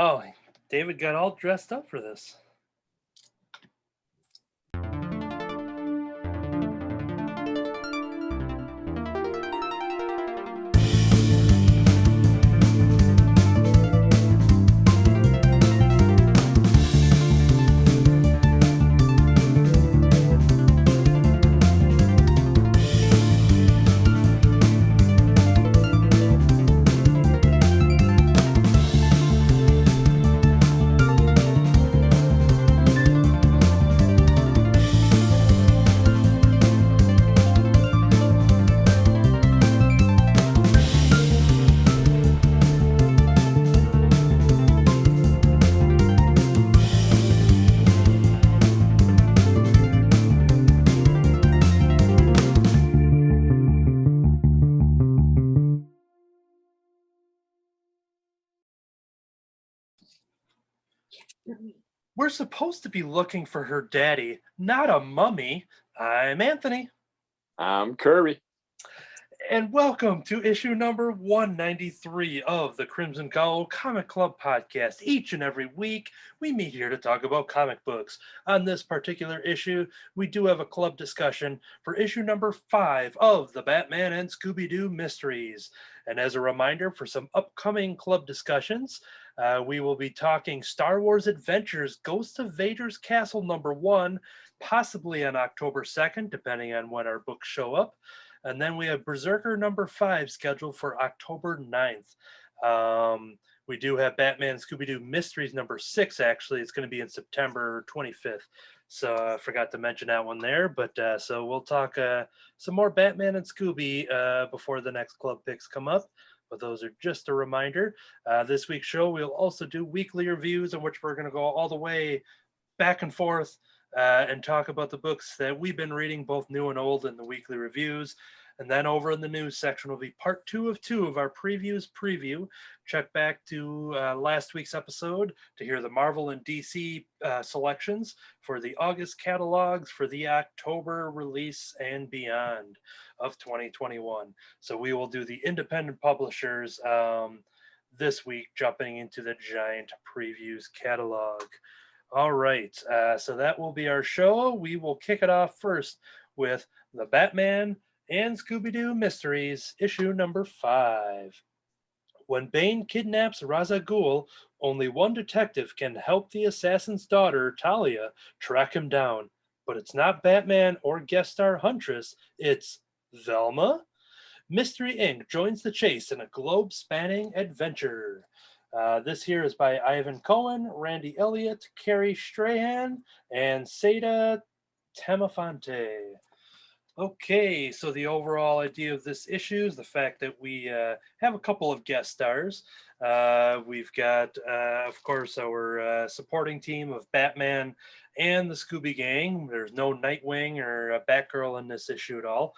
Oh, David got all dressed up for this. We're supposed to be looking for her daddy, not a mummy. I'm Anthony, I'm Kirby. and welcome to issue number 193 of the Crimson Cowl Comic Club podcast. Each and every week, we meet here to talk about comic books. On this particular issue, we do have a club discussion for issue number 5 of the Batman and Scooby-Doo Mysteries. And as a reminder for some upcoming club discussions, we will be talking Star Wars Adventures Ghost of Vader's Castle number 1, possibly on October 2nd, depending on when our books show up. And then we have Berserker number 5 scheduled for October 9th. We do have Batman Scooby-Doo Mysteries number 6, actually. It's going to be in September 25th. So I forgot to mention that one there. But so we'll talk some more Batman and Scooby before the next club picks come up. But those are just a reminder. This week's show, we'll also do weekly reviews in which we're going to go all the way back and forth and talk about the books that we've been reading, both new and old, in the weekly reviews. And then over in the news section will be part 2 of our previews preview. Check back to last week's episode to hear the Marvel and DC selections for the August catalogs for the October release and beyond of 2021. So we will do the independent publishers this week, jumping into the giant previews catalog. All right, so that will be our show. We will kick it off first with the Batman and Scooby-Doo Mysteries, issue number 5. When Bane kidnaps Ra's al Ghul, only one detective can help the assassin's daughter, Talia, track him down. But it's not Batman or guest star Huntress, it's Velma? Mystery Inc. joins the chase in a globe-spanning adventure. This here is by Ivan Cohen, Randy Elliott, Carrie Strahan, and Seda Tamafonte. Okay, so the overall idea of this issue is the fact that we have a couple of guest stars. We've got, of course, our supporting team of Batman and the Scooby Gang. There's no Nightwing or Batgirl in this issue at all.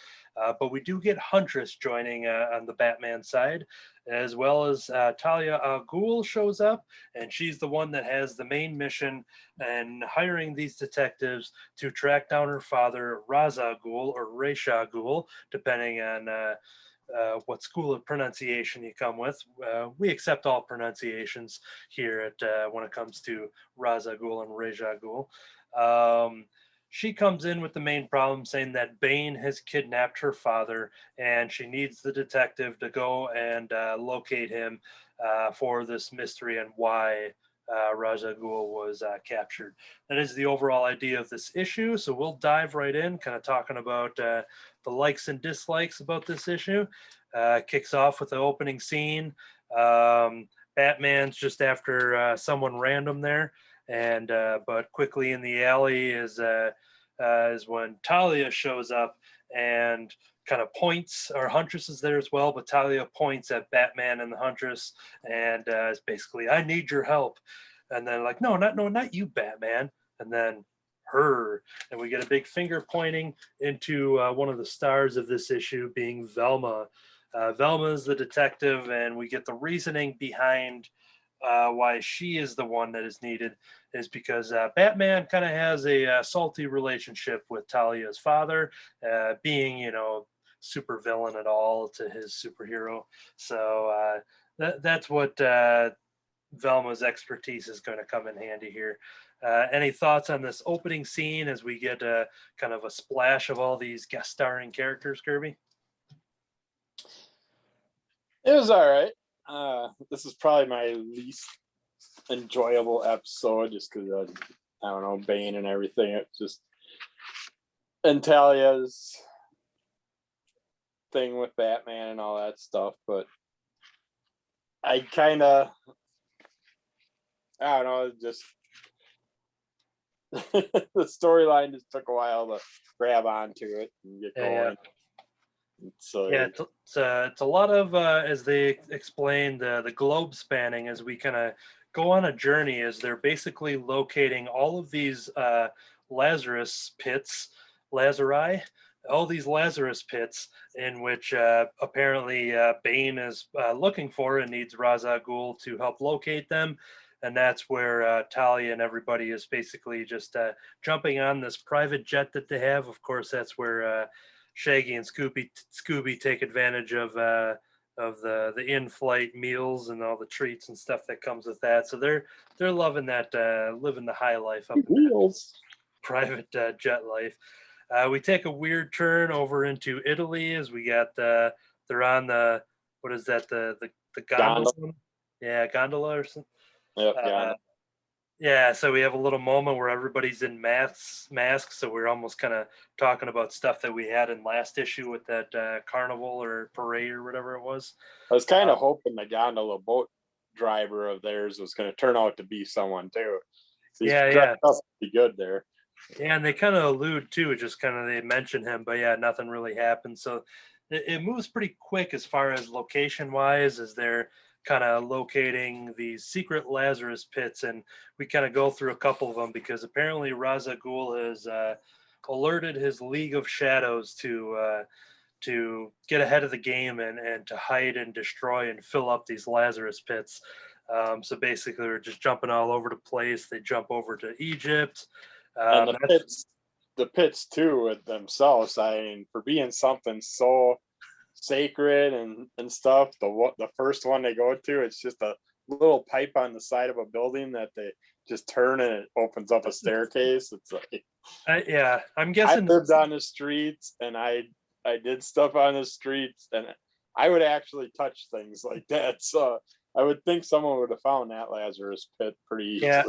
But we do get Huntress joining on the Batman side, as well as Talia al Ghul shows up, and she's the one that has the main mission and hiring these detectives to track down her father, Ra's al Ghul, or Ra's al Ghul, depending on what school of pronunciation you come with. We accept all pronunciations here at when it comes to Ra's al Ghul and Ra's al Ghul. She comes in with the main problem, saying that Bane has kidnapped her father, and she needs the detective to go and locate him for this mystery and why Ra's al Ghul was captured. That is the overall idea of this issue. So we'll dive right in, kind of talking about the likes and dislikes about this issue. Kicks off with the opening scene. Batman's just after someone random there. And but quickly in the alley is when Talia shows up and kind of points, or Huntress is there as well, but Talia points at Batman and the Huntress and is basically, I need your help. And then like, no, not you, Batman. And then her. And we get a big finger pointing into one of the stars of this issue being Velma. Velma is the detective, and we get the reasoning behind why she is the one that is needed is because Batman kind of has a salty relationship with Talia's father, being, super villain at all to his superhero. So that's what Velma's expertise is going to come in handy here. Any thoughts on this opening scene as we get kind of a splash of all these guest starring characters, Kirby? It was all right. This is probably my least enjoyable episode just because I don't know, Bane and everything. It's just and Talia's thing with Batman and all that stuff, but I don't know, just the storyline just took a while to grab onto it and get going. Yeah. So it's a lot of as they explained the globe spanning as we kind of go on a journey as they're basically locating all of these Lazarus pits, all these Lazarus pits in which apparently Bane is looking for and needs Ra's al Ghul to help locate them. And that's where Talia and everybody is basically just jumping on this private jet that they have. Of course, that's where Shaggy and Scooby take advantage of the in-flight meals and all the treats and stuff that comes with that. So they're loving that, living the high life up in that private jet life. We take a weird turn over into Italy as we got they're on the what is that the gondola? Yeah, gondola or something. Yep, yeah, so we have a little moment where everybody's in masks. So we're almost kind of talking about stuff that we had in last issue with that carnival or parade or whatever it was. I was kind of hoping the gondola boat driver of theirs was going to turn out to be someone too. So yeah, be good there. Yeah, and they kind of allude to it, just kind of they mention him, but yeah, nothing really happens. So it moves pretty quick as far as location wise, as they're kind of locating these secret Lazarus pits, and we kind of go through a couple of them because apparently Ra's al Ghul has alerted his League of Shadows to get ahead of the game and to hide and destroy and fill up these Lazarus pits. So basically, we're just jumping all over the place. They jump over to Egypt. And the pits too with themselves. I mean, for being something so sacred and stuff, the first one they go to, it's just a little pipe on the side of a building that they just turn and it opens up a staircase. It's like I'm guessing I lived on the streets and I did stuff on the streets and I would actually touch things like that. So I would think someone would have found that Lazarus pit pretty easily. Yeah.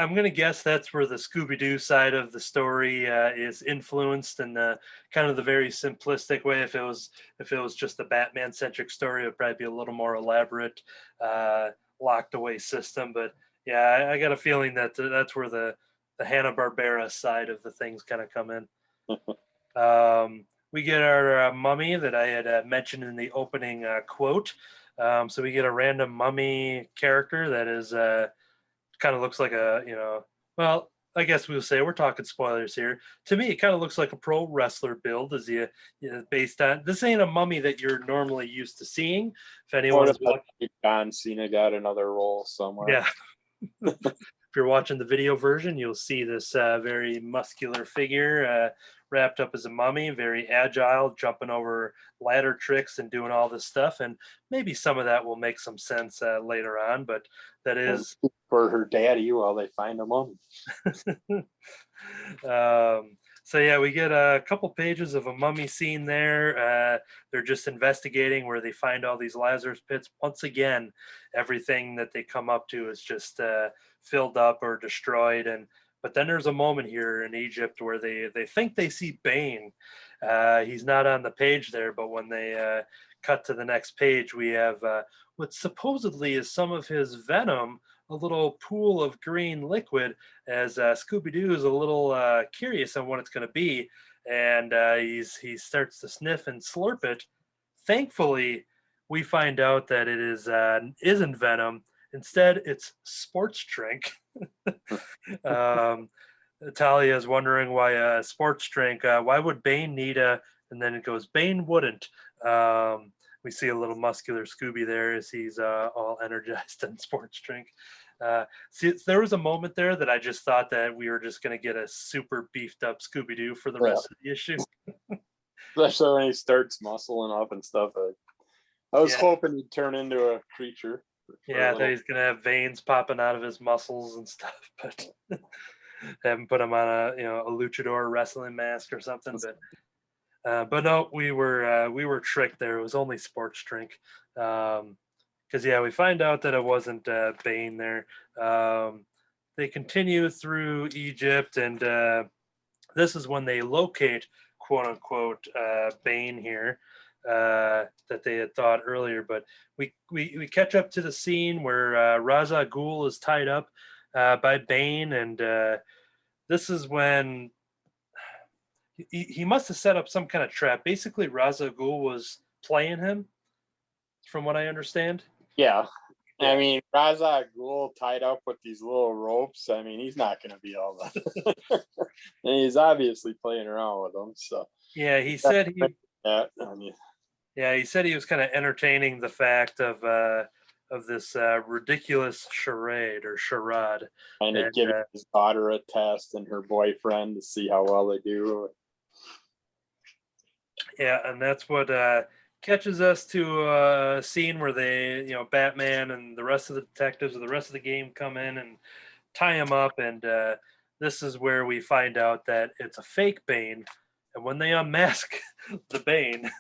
I'm going to guess that's where the Scooby-Doo side of the story is influenced in the kind of the very simplistic way. If it was just a Batman-centric story, it would probably be a little more elaborate, locked away system. But yeah, I got a feeling that that's where the Hanna-Barbera side of the things kind of come in. We get our mummy that I had mentioned in the opening quote. So we get a random mummy character that is... kind of looks like well, I guess we'll say we're talking spoilers here. To me, it kind of looks like a pro wrestler build. Is based on this ain't a mummy that you're normally used to seeing. If anyone's watching, John Cena got another role somewhere. Yeah. If you're watching the video version, you'll see this very muscular figure wrapped up as a mummy, very agile, jumping over ladder tricks and doing all this stuff. And maybe some of that will make some sense later on, but that is for her daddy while they find a mummy. So yeah, we get a couple pages of a mummy scene there. They're just investigating where they find all these Lazarus pits. Once again, everything that they come up to is just filled up or destroyed. But then there's a moment here in Egypt where they think they see Bane. He's not on the page there, but when they cut to the next page, we have what supposedly is some of his venom, a little pool of green liquid, as Scooby-Doo is a little curious on what it's going to be, and he starts to sniff and slurp it. Thankfully, we find out that it isn't venom. Instead, it's sports drink. Talia is wondering why a sports drink. Why would Bane need a? And then it goes, Bane wouldn't. We see a little muscular Scooby there as he's all energized on sports drink. See, there was a moment there that I just thought that we were just going to get a super beefed up Scooby-Doo for the rest of the issue. Especially when he starts muscling up and stuff. I was hoping he'd turn into a creature. Yeah, that he's gonna have veins popping out of his muscles and stuff, but haven't put him on a luchador wrestling mask or something. But no, we were tricked there. It was only sports drink. Because we find out that it wasn't Bane there. They continue through Egypt, and this is when they locate quote unquote Bane here that they had thought earlier. But we catch up to the scene where Ra's al Ghul is tied up by Bane, and this is when he must have set up some kind of trap. Basically, Ra's al Ghul was playing him, from what I understand. Yeah. I mean, Ra's al Ghul tied up with these little ropes. I mean, he's not going to be all that. And he's obviously playing around with them. So yeah, he said he. He said he was kind of entertaining the fact of this ridiculous charade or charade, and giving his daughter a test and her boyfriend to see how well they do. Yeah, and that's what catches us to a scene where they, Batman and the rest of the detectives of the rest of the game come in and tie him up, and this is where we find out that it's a fake Bane, and when they unmask the Bane,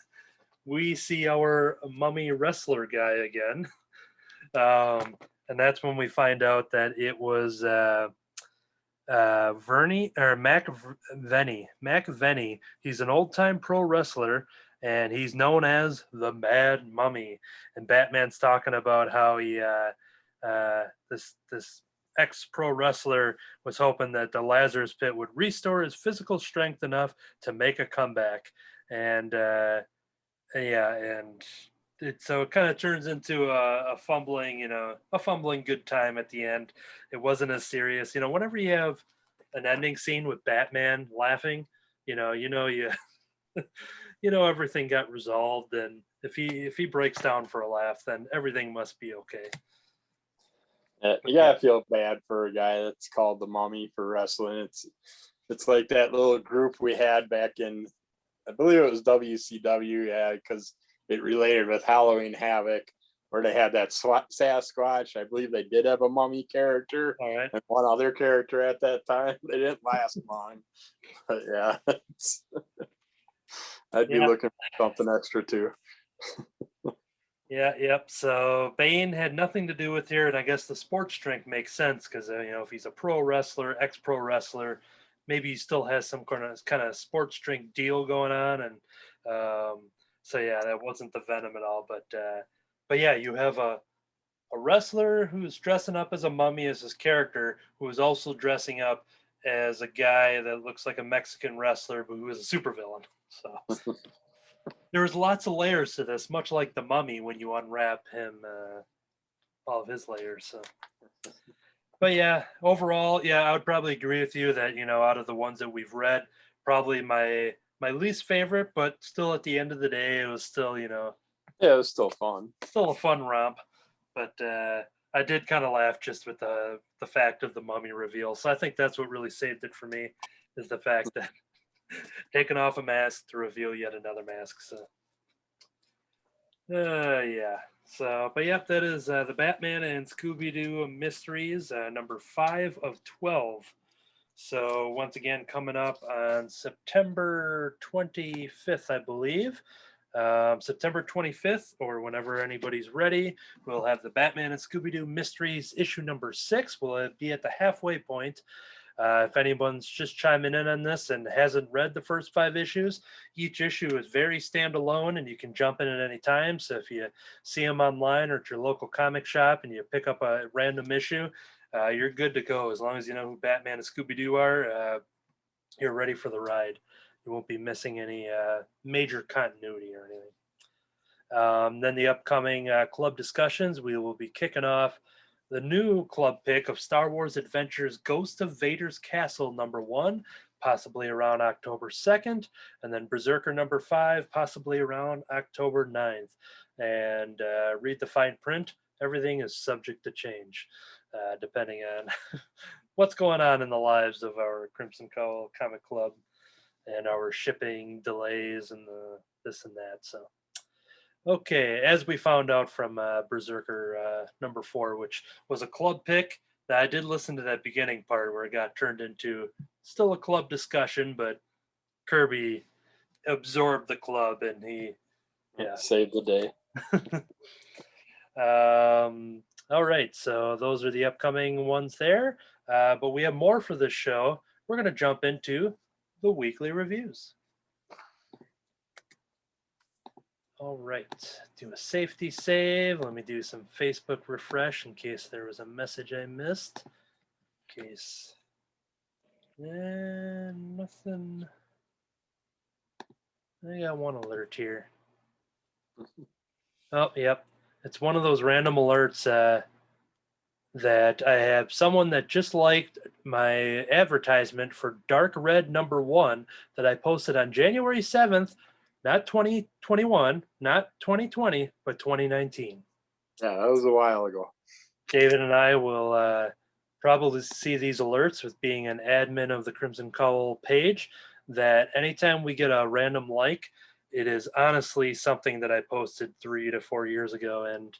we see our mummy wrestler guy again, and that's when we find out that it was Vernie or Mac Venny. He's an old-time pro wrestler, and he's known as the Mad Mummy. And Batman's talking about how he this ex-pro wrestler was hoping that the Lazarus Pit would restore his physical strength enough to make a comeback. And so it kind of turns into a fumbling good time at the end. It wasn't as serious. Whenever you have an ending scene with Batman laughing, everything got resolved, and if he breaks down for a laugh, then everything must be okay. You gotta feel bad for a guy that's called the Mummy for wrestling. It's like that little group we had back in, I believe it was WCW, because it related with Halloween Havoc, where they had that Sasquatch. I believe they did have a mummy character, and one other character at that time. They didn't last long, but yeah, I'd be looking for something extra too. Yep. So Bane had nothing to do with here, and I guess the sports drink makes sense because if he's a pro wrestler, ex-pro wrestler, maybe he still has some kind of sports drink deal going on, and so that wasn't the venom at all. But you have a wrestler who's dressing up as a mummy as his character, who is also dressing up as a guy that looks like a Mexican wrestler, but who is a supervillain. So there was lots of layers to this, much like the Mummy when you unwrap him, all of his layers. So, but overall, I would probably agree with you that out of the ones that we've read, probably my least favorite, but still at the end of the day, it was still it was still fun, still a fun romp. But I did kind of laugh just with the fact of the Mummy reveal. So I think that's what really saved it for me, is the fact that taking off a mask to reveal yet another mask. So So, but that is the Batman and Scooby-Doo Mysteries, number 5 of 12. So once again, coming up on September 25th, I believe. September 25th, or whenever anybody's ready, we'll have the Batman and Scooby-Doo Mysteries issue number 6. We'll be at the halfway point. If anyone's just chiming in on this and hasn't read the first 5 issues, each issue is very standalone and you can jump in at any time. So if you see them online or at your local comic shop and you pick up a random issue, you're good to go. As long as you know who Batman and Scooby-Doo are, you're ready for the ride. You won't be missing any major continuity or anything. Then the upcoming club discussions, we will be kicking off the new club pick of Star Wars Adventures Ghost of Vader's Castle number 1, possibly around October 2nd, and then Berserker number 5, possibly around October 9th. And read the fine print. Everything is subject to change, depending on what's going on in the lives of our Crimson Cowl Comic Club and our shipping delays and this and that. So, Okay, as we found out from Berserker number 4, which was a club pick, that I did listen to that beginning part where it got turned into still a club discussion, but Kirby absorbed the club and he, yeah. Saved the day. All right, so those are the upcoming ones there. But we have more for this show. We're going to jump into the weekly reviews. All right, do a safety save. Let me do some Facebook refresh in case there was a message I missed. In case. Nothing. I got one alert here. Oh, yep. It's one of those random alerts that I have someone that just liked my advertisement for Dark Red number 1 that I posted on January 7th, not 2021, not 2020, but 2019. Yeah, that was a while ago. David and I will probably see these alerts with being an admin of the Crimson Cowl page, that anytime we get a random like, it is honestly something that I posted 3 to 4 years ago. And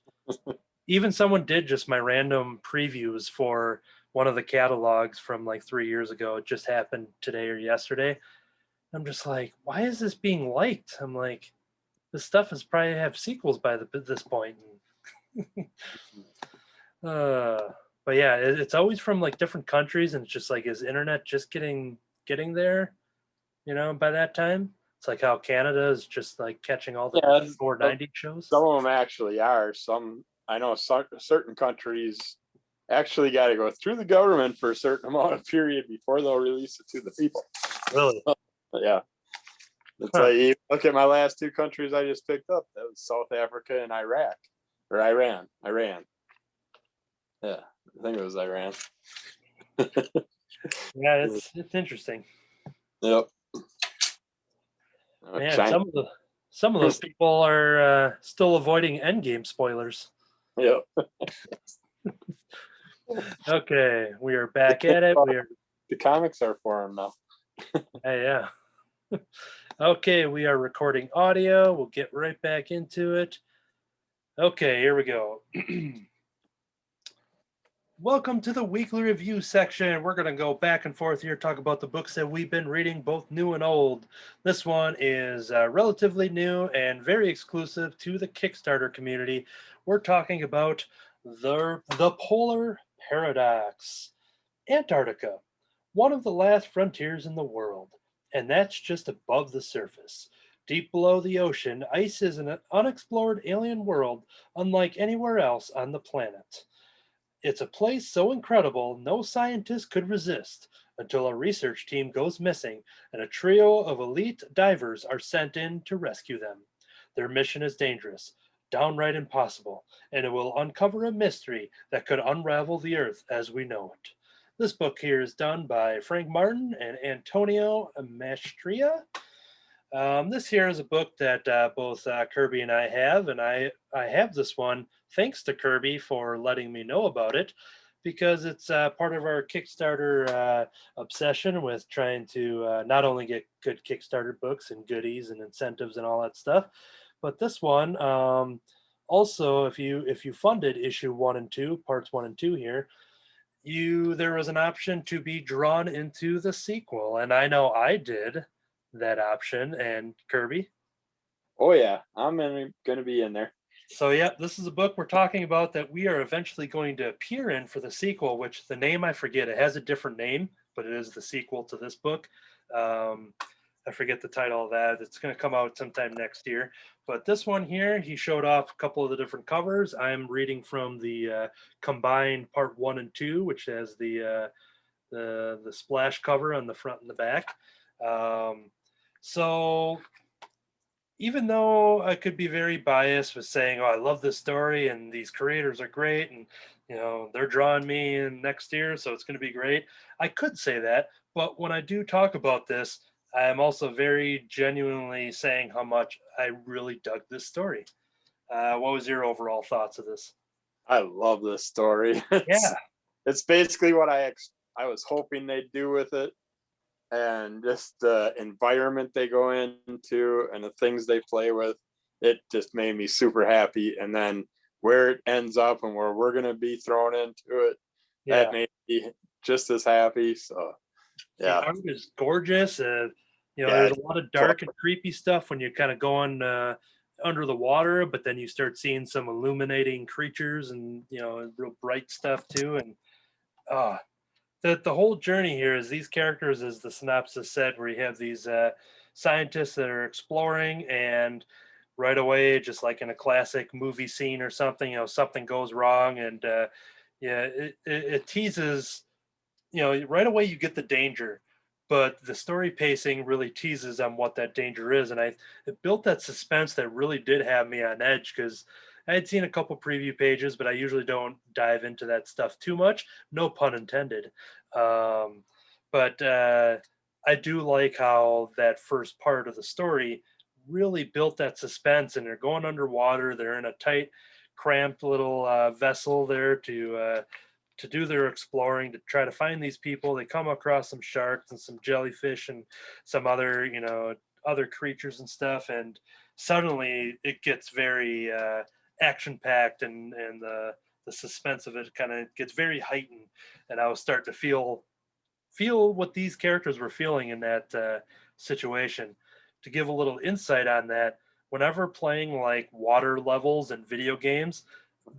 even someone did just my random previews for one of the catalogs from like 3 years ago. It just happened today or yesterday. I'm just like, why is this being liked? I'm like, this stuff is probably have sequels by this point. But yeah, it's always from like different countries, and it's just like, is internet just getting there? By that time, it's like how Canada is just like catching all the 490 shows. Some of them actually are. I know certain countries actually got to go through the government for a certain amount of period before they'll release it to the people. Really? Yeah. It's like, you look at my last 2 countries I just picked up. That was South Africa and Iraq. Or Iran. Yeah, I think it was Iran. Yeah, it's interesting. Yep. Man, some of those people are still avoiding endgame spoilers. Yep. Okay, we are back at it. The comics are for them now. Yeah. Okay, we are recording audio. We'll get right back into it. Okay, here we go. Welcome to the weekly review section. We're going to go back and forth here, talk about the books that we've been reading, both new and old. This one is relatively new and very exclusive to the Kickstarter community. We're talking about the Polar Paradox. Antarctica, one of the last frontiers in the world, and that's just above the surface. Deep below the ocean, ice is an unexplored alien world unlike anywhere else on the planet. It's a place so incredible no scientist could resist until a research team goes missing and a trio of elite divers are sent in to rescue them. Their mission is dangerous, downright impossible, and it will uncover a mystery that could unravel the Earth as we know it. This book here is done by Frank Martin and Antonio Mastria. This here is a book that both Kirby and I have, and I have this one thanks to Kirby for letting me know about it, because it's part of our Kickstarter obsession with trying to not only get good Kickstarter books and goodies and incentives and all that stuff, but this one also, if you funded issue 1 and 2, parts 1 and 2 here, there was an option to be drawn into the sequel, and I know I did that option. And Kirby? Oh yeah, I'm going to be in there. So yeah, this is a book we're talking about that we are eventually going to appear in for the sequel, which the name I forget. It has a different name, but it is the sequel to this book. I forget the title of that. It's going to come out sometime next year. But this one here, he showed off a couple of the different covers. I'm reading from the combined part 1 and 2, which has the splash cover on the front and the back. So even though I could be very biased with saying, oh, I love this story and these creators are great and they're drawing me in next year, so it's going to be great, I could say that. But when I do talk about this, I'm also very genuinely saying how much I really dug this story. What was your overall thoughts of this? I love this story. It's basically what I was hoping they'd do with it, and just the environment they go into and the things they play with. it just made me super happy. And then where it ends up and where we're gonna be thrown into it, that made me just as happy. So The yeah, art is gorgeous. yeah, There's a lot of dark and creepy stuff when you're kind of going under the water, but then you start seeing some illuminating creatures and real bright stuff too. And uh, the whole journey here is these characters, as the synopsis said, where you have these scientists that are exploring, and right away, just like in a classic movie scene or something, something goes wrong, and it teases. Right away you get the danger, but the story pacing really teases on what that danger is, and it built that suspense that really did have me on edge because I had seen a couple preview pages, but I usually don't dive into that stuff too much. No pun intended. But I do like how that first part of the story really built that suspense, and they're going underwater. They're in a tight, cramped little vessel there to do their exploring to try to find these people. They come across some sharks and some jellyfish and some other, other creatures and stuff. And suddenly it gets very action packed, and the suspense of it kind of gets very heightened. And I was starting to feel what these characters were feeling in that situation. To give a little insight on that, whenever playing like water levels in video games,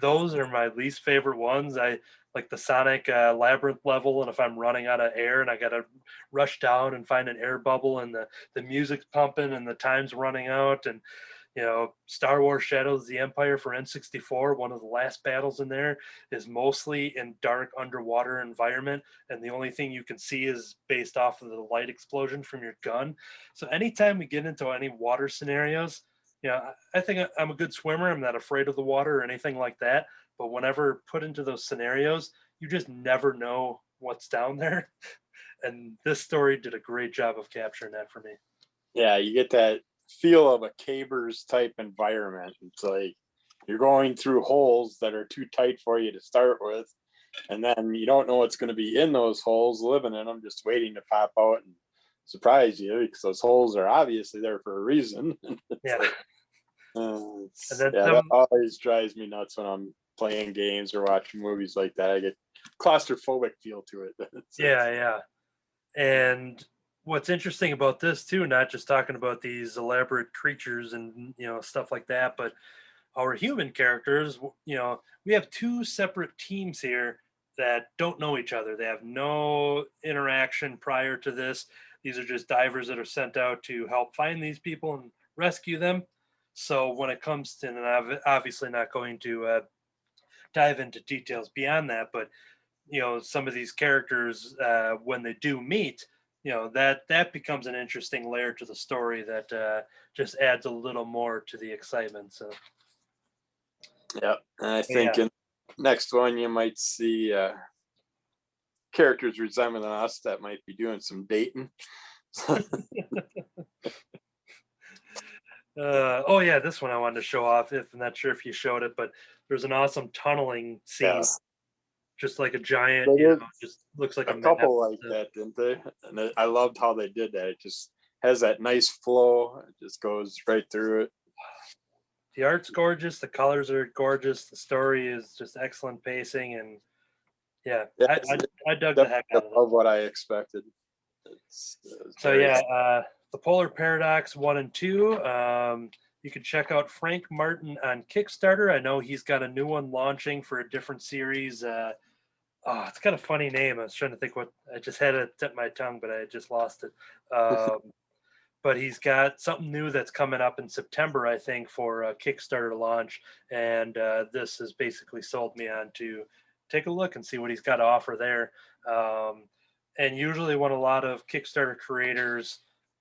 those are my least favorite ones. I like the Sonic Labyrinth level, and if I'm running out of air and I got to rush down and find an air bubble, and the music's pumping and the time's running out, and Star Wars Shadows of the Empire for N64, one of the last battles in there is mostly in dark underwater environment, and the only thing you can see is based off of the light explosion from your gun. So anytime we get into any water scenarios, I think I'm a good swimmer. I'm not afraid of the water or anything like that. But whenever put into those scenarios, you just never know what's down there. And this story did a great job of capturing that for me. yeah, you get that feel of a cavers type environment. It's like you're going through holes that are too tight for you to start with, and then you don't know what's going to be in those holes, living in them, just waiting to pop out and surprise you, because those holes are obviously there for a reason. Yeah. That always drives me nuts when I'm playing games or watching movies like that. I get claustrophobic feel to it. Yeah. And what's interesting about this too, not just talking about these elaborate creatures and stuff like that, but our human characters, we have two separate teams here that don't know each other. They have no interaction prior to this. These are just divers that are sent out to help find these people and rescue them. So when it comes to, and I'm obviously not going to dive into details beyond that, but some of these characters when they do meet, that becomes an interesting layer to the story that just adds a little more to the excitement. So yeah, and I think in next one you might see characters resembling us that might be doing some dating. Oh yeah, this one I wanted to show off. If I'm not sure if you showed it, but there's an awesome tunneling scene, just like a giant. Just looks like a couple like that, didn't they? And I loved how they did that. It just has that nice flow. It just goes right through it. The art's gorgeous. The colors are gorgeous. The story is just excellent pacing, and I dug the heck out of it. Of what I expected. The Polar Paradox 1 and 2. You can check out Frank Martin on Kickstarter. I know he's got a new one launching for a different series. It's got a funny name. I was trying to think what I just had it at my tongue, but I just lost it. But he's got something new that's coming up in September, I think, for a Kickstarter launch. And this has basically sold me on to take a look and see what he's got to offer there. And usually when a lot of Kickstarter creators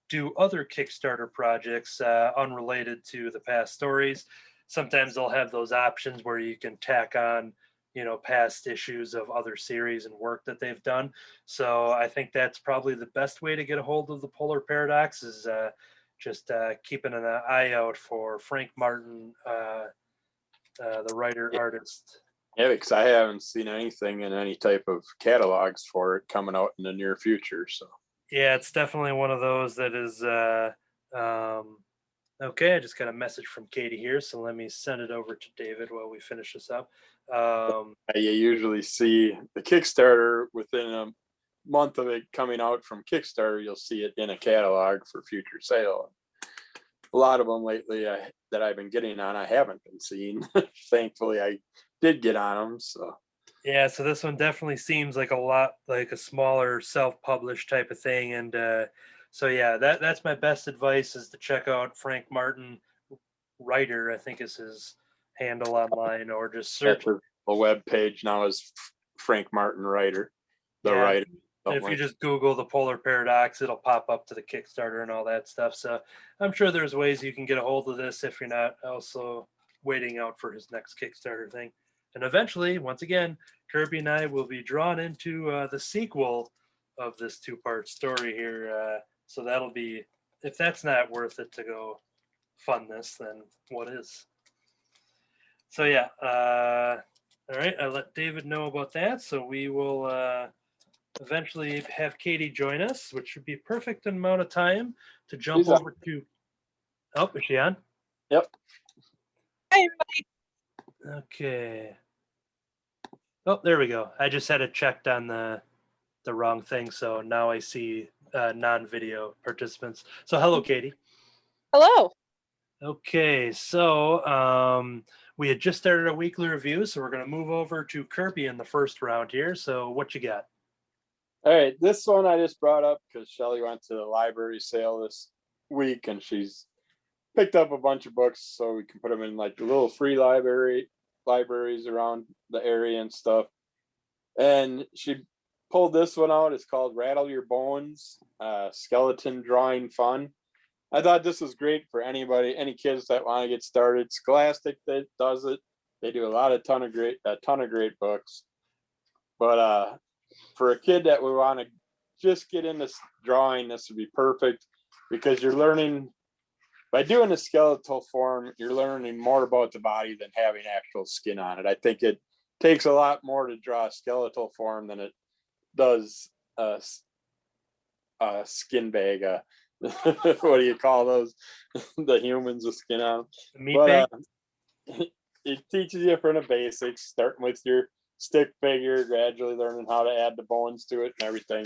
do other Kickstarter projects unrelated to the past stories, sometimes they'll have those options where you can tack on past issues of other series and work that they've done. So I think that's probably the best way to get a hold of the Polar Paradox is just keeping an eye out for Frank Martin, the writer artist. Yeah, because I haven't seen anything in any type of catalogs for it coming out in the near future. So yeah, it's definitely one of those that is Okay, I just got a message from Katie here, so let me send it over to David while we finish this up. You usually see the Kickstarter within a month of it coming out from Kickstarter. You'll see it in a catalog for future sale. A lot of them lately that I've been getting on, I haven't been seeing. Thankfully, I did get on them. So yeah, so this one definitely seems like a lot like a smaller self-published type of thing, and so yeah, that's my best advice is to check out Frank Martin Writer, I think is his handle online, or just search. the web page now is Frank Martin Writer, the Yeah, writer. if you just Google the Polar Paradox, it'll pop up to the Kickstarter and all that stuff. So I'm sure there's ways you can get a hold of this if you're not also waiting out for his next Kickstarter thing. And eventually, once again, Kirby and I will be drawn into the sequel of this two-part story here. So that'll be, if that's not worth it to go fund this, then what is? So yeah, all right, I let David know about that. So we will eventually have Katie join us, which should be a perfect amount of time to jump She's over to. Oh, is she on? Yep. Hi, everybody. Okay. Oh, there we go. I just had it checked on the wrong thing, so now I see non-video participants. So hello, Katie. Hello. Okay, so we had just started a weekly review, so we're going to move over to Kirby in the first round here. So what you got? All right, this one I just brought up because Shelly went to the library sale this week and she's picked up a bunch of books so we can put them in like the little free libraries around the area and stuff. And she pulled this one out. It's called Rattle Your Bones, Skeleton Drawing Fun. I thought this was great for anybody, any kids that want to get started. Scholastic that does it. They do a ton of great books. But for a kid that would want to just get into drawing, this would be perfect because you're learning by doing the skeletal form, you're learning more about the body than having actual skin on it. I think it takes a lot more to draw a skeletal form than it does a skin bag. What do you call those? The humans with skin on. Meat bag? It teaches you from the basics, starting with your stick figure, gradually learning how to add the bones to it and everything.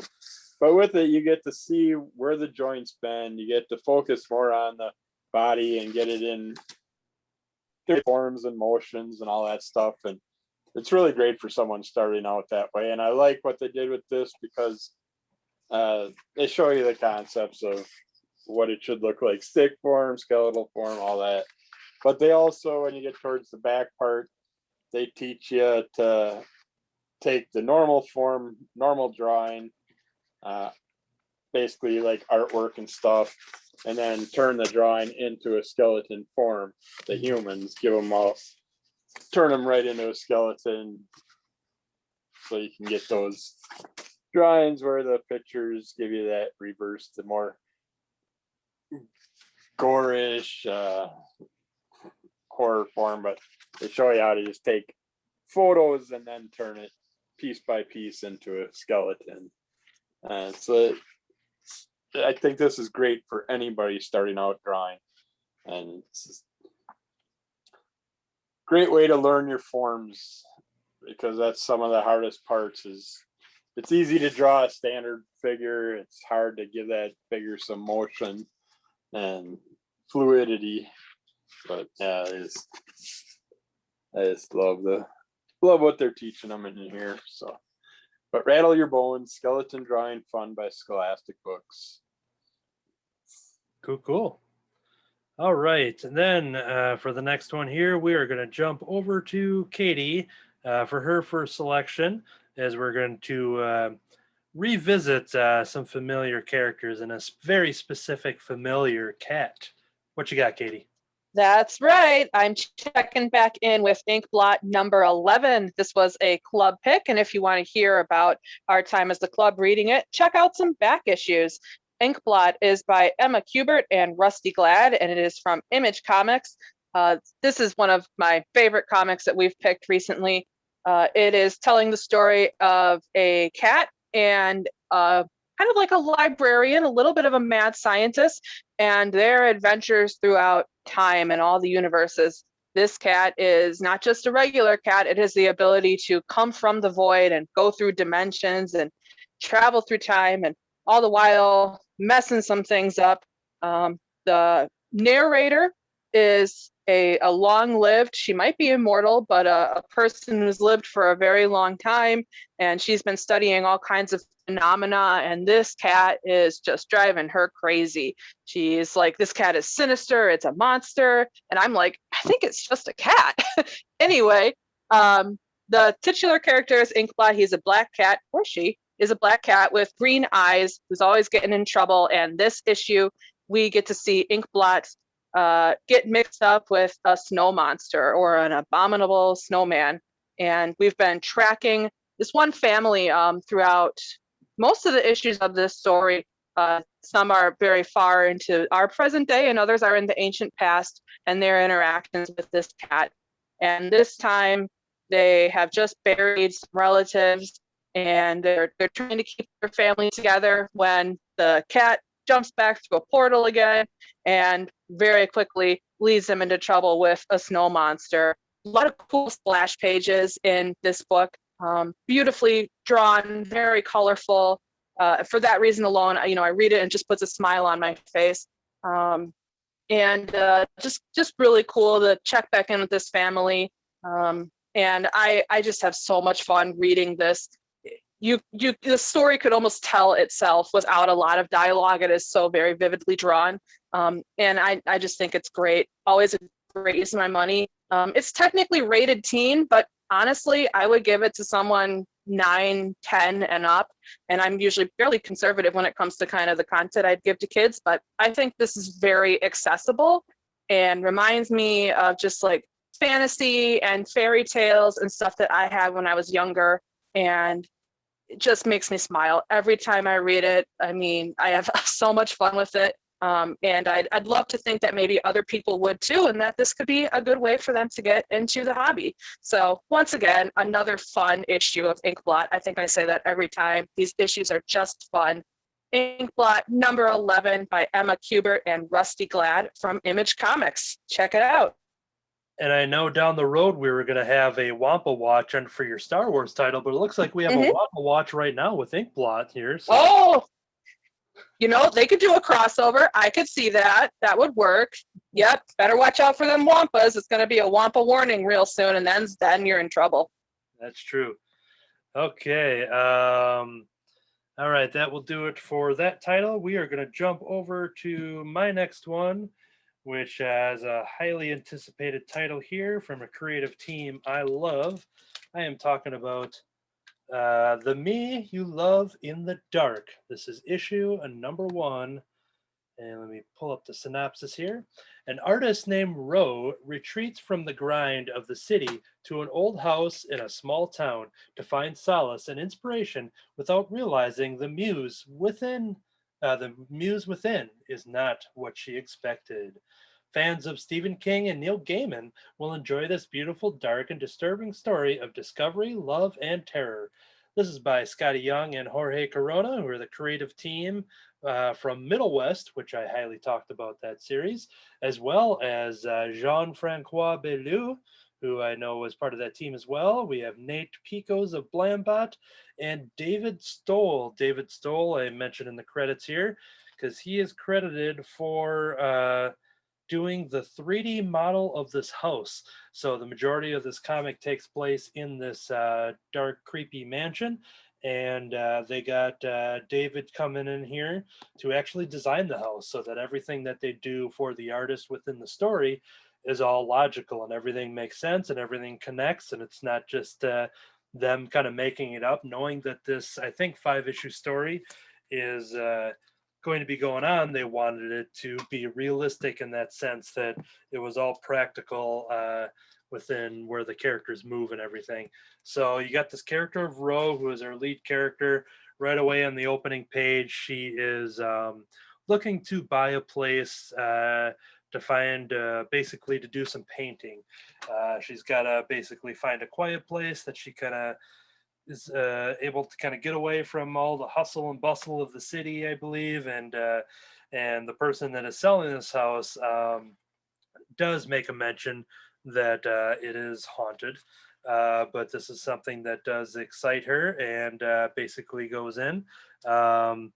But with it, you get to see where the joints bend. You get to focus more on the body and get it in forms and motions and all that stuff. And it's really great for someone starting out that way. And I like what they did with this because they show you the concepts of what it should look like, stick form, skeletal form, all that. But they also, when you get towards the back part, they teach you to take the normal form, normal drawing, basically like artwork and stuff, and then turn the drawing into a skeleton form. The humans turn them right into a skeleton, so you can get those drawings where the pictures give you that reverse, the more gorish horror form, but they show you how to just take photos and then turn it piece by piece into a skeleton. So I think this is great for anybody starting out drawing, and it's a great way to learn your forms because that's some of the hardest parts. Is it's easy to draw a standard figure. It's hard to give that figure some motion and fluidity. But yeah, I just love what they're teaching them in here. So, but Rattle Your Bones, Skeleton Drawing Fun by Scholastic Books. Cool. All right, and then for the next one here, we are going to jump over to Katie for her first selection, as we're going to revisit some familiar characters and a very specific familiar cat. What you got, Katie? That's right. I'm checking back in with Inkblot number 11. This was a club pick, and if you want to hear about our time as the club reading it, check out some back issues. Inkblot is by Emma Kubert and Rusty Glad, and it is from Image Comics. This is one of my favorite comics that we've picked recently. It is telling the story of a cat and a kind of like a librarian, a little bit of a mad scientist, and their adventures throughout time and all the universes. This cat is not just a regular cat, it has the ability to come from the void and go through dimensions and travel through time, and all the while messing some things up. The narrator is a long-lived, she might be immortal, but a person who's lived for a very long time, and she's been studying all kinds of phenomena, and this cat is just driving her crazy. She's like, this cat is sinister, it's a monster, and I'm like, I think it's just a cat. Anyway, the titular character is Inkblot. He's a black cat, or she is a black cat with green eyes who's always getting in trouble, and this issue we get to see Inkblot get mixed up with a snow monster or an abominable snowman. And we've been tracking this one family throughout most of the issues of this story. Some are very far into our present day, and others are in the ancient past, and their interactions with this cat. And this time, they have just buried some relatives, and they're trying to keep their family together when the cat jumps back through a portal again and very quickly leads them into trouble with a snow monster. A lot of cool splash pages in this book, beautifully drawn, very colorful. For that reason alone, I read it and just puts a smile on my face. Just really cool to check back in with this family. And I just have so much fun reading this. The story could almost tell itself without a lot of dialogue. It is so very vividly drawn. And I just think it's great. Always a great use of my money. It's technically rated teen, but honestly, I would give it to someone 9, 10 and up. And I'm usually fairly conservative when it comes to kind of the content I'd give to kids, but I think this is very accessible and reminds me of just like fantasy and fairy tales and stuff that I had when I was younger. And it just makes me smile every time I read it. I mean, I have so much fun with it. And I'd love to think that maybe other people would too, and that this could be a good way for them to get into the hobby. So once again, another fun issue of Inkblot. I think I say that every time. These issues are just fun. Inkblot number 11 by Emma Kubert and Rusty Glad from Image Comics. Check it out. And I know down the road we were going to have a Wampa Watch and for your Star Wars title, but it looks like we have a Wampa Watch right now with Inkblot here. So. Oh, they could do a crossover. I could see that. That would work. Yep. Better watch out for them Wampas. It's going to be a Wampa warning real soon, and then you're in trouble. That's true. Okay. All right. That will do it for that title. We are going to jump over to my next one, which has a highly anticipated title here from a creative team I love. I am talking about The Me You Love in the Dark. This is issue number 1. And let me pull up the synopsis here. An artist named Ro retreats from the grind of the city to an old house in a small town to find solace and inspiration without realizing the muse within is not what she expected. Fans of Stephen King and Neil Gaiman will enjoy this beautiful, dark, and disturbing story of discovery, love, and terror. This is by Scotty Young and Jorge Corona, who are the creative team from Middle West, which I highly talked about that series, as well as Jean-Francois Bellew, who I know was part of that team as well. We have Nate Picos of Blambot and David Stoll. David Stoll, I mentioned in the credits here, because he is credited for doing the 3D model of this house. So the majority of this comic takes place in this dark, creepy mansion. And they got David coming in here to actually design the house so that everything that they do for the artist within the story is all logical and everything makes sense and everything connects. And it's not just them kind of making it up, knowing that this, I think, 5-issue story is going to be going on. They wanted it to be realistic in that sense, that it was all practical within where the characters move and everything. So you got this character of Ro, who is our lead character. Right away on the opening page, she is looking to buy a place to find, basically to do some painting. She's got to basically find a quiet place that she kind of is able to kind of get away from all the hustle and bustle of the city, I believe, and the person that is selling this house does make a mention that it is haunted. But this is something that does excite her and basically goes in. Um,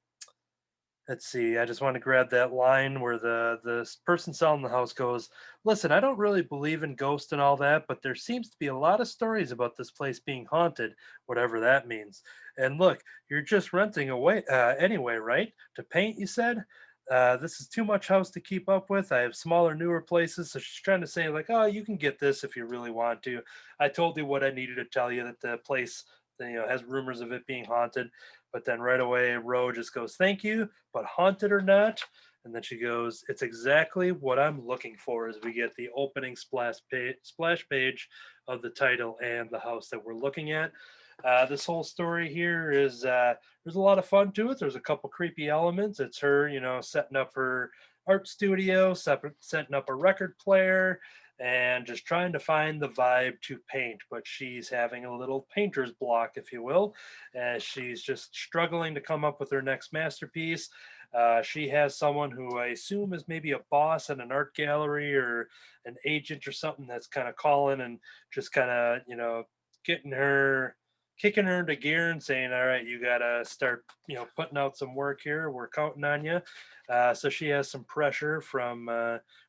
let's see. I just want to grab that line where the person selling the house goes, "Listen, I don't really believe in ghosts and all that, but there seems to be a lot of stories about this place being haunted, whatever that means. And look, you're just renting away anyway, right? To paint, you said. This is too much house to keep up with. I have smaller, newer places." So she's trying to say like, "Oh, you can get this if you really want to. I told you what I needed to tell you, that the place, has rumors of it being haunted." But then right away, Ro just goes, "Thank you, but haunted or not." And then she goes, "It's exactly what I'm looking for," as we get the opening splash page of the title and the house that we're looking at. This whole story here is there's a lot of fun to it. There's a couple creepy elements. It's her, setting up her art studio, setting up a record player, and just trying to find the vibe to paint. But she's having a little painter's block, if you will, as she's just struggling to come up with her next masterpiece. She has someone who I assume is maybe a boss at an art gallery or an agent or something that's kind of calling and just kind of, getting her, kicking her into gear and saying, "All right, you got to start, putting out some work here. We're counting on you." So she has some pressure from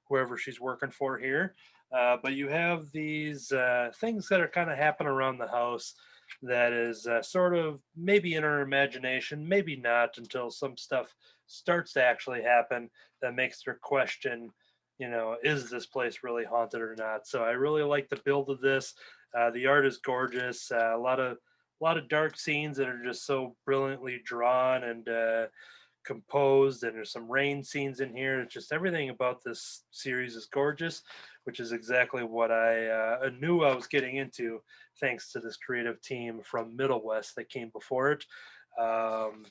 whoever she's working for here. But you have these things that are kind of happening around the house that is sort of maybe in her imagination, maybe not, until some stuff starts to actually happen that makes her question, is this place really haunted or not? So I really like the build of this. The art is gorgeous. A lot of dark scenes that are just so brilliantly drawn and composed, and there's some rain scenes in here. It's just everything about this series is gorgeous, which is exactly what I knew I was getting into, thanks to this creative team from Middle West that came before it. Um,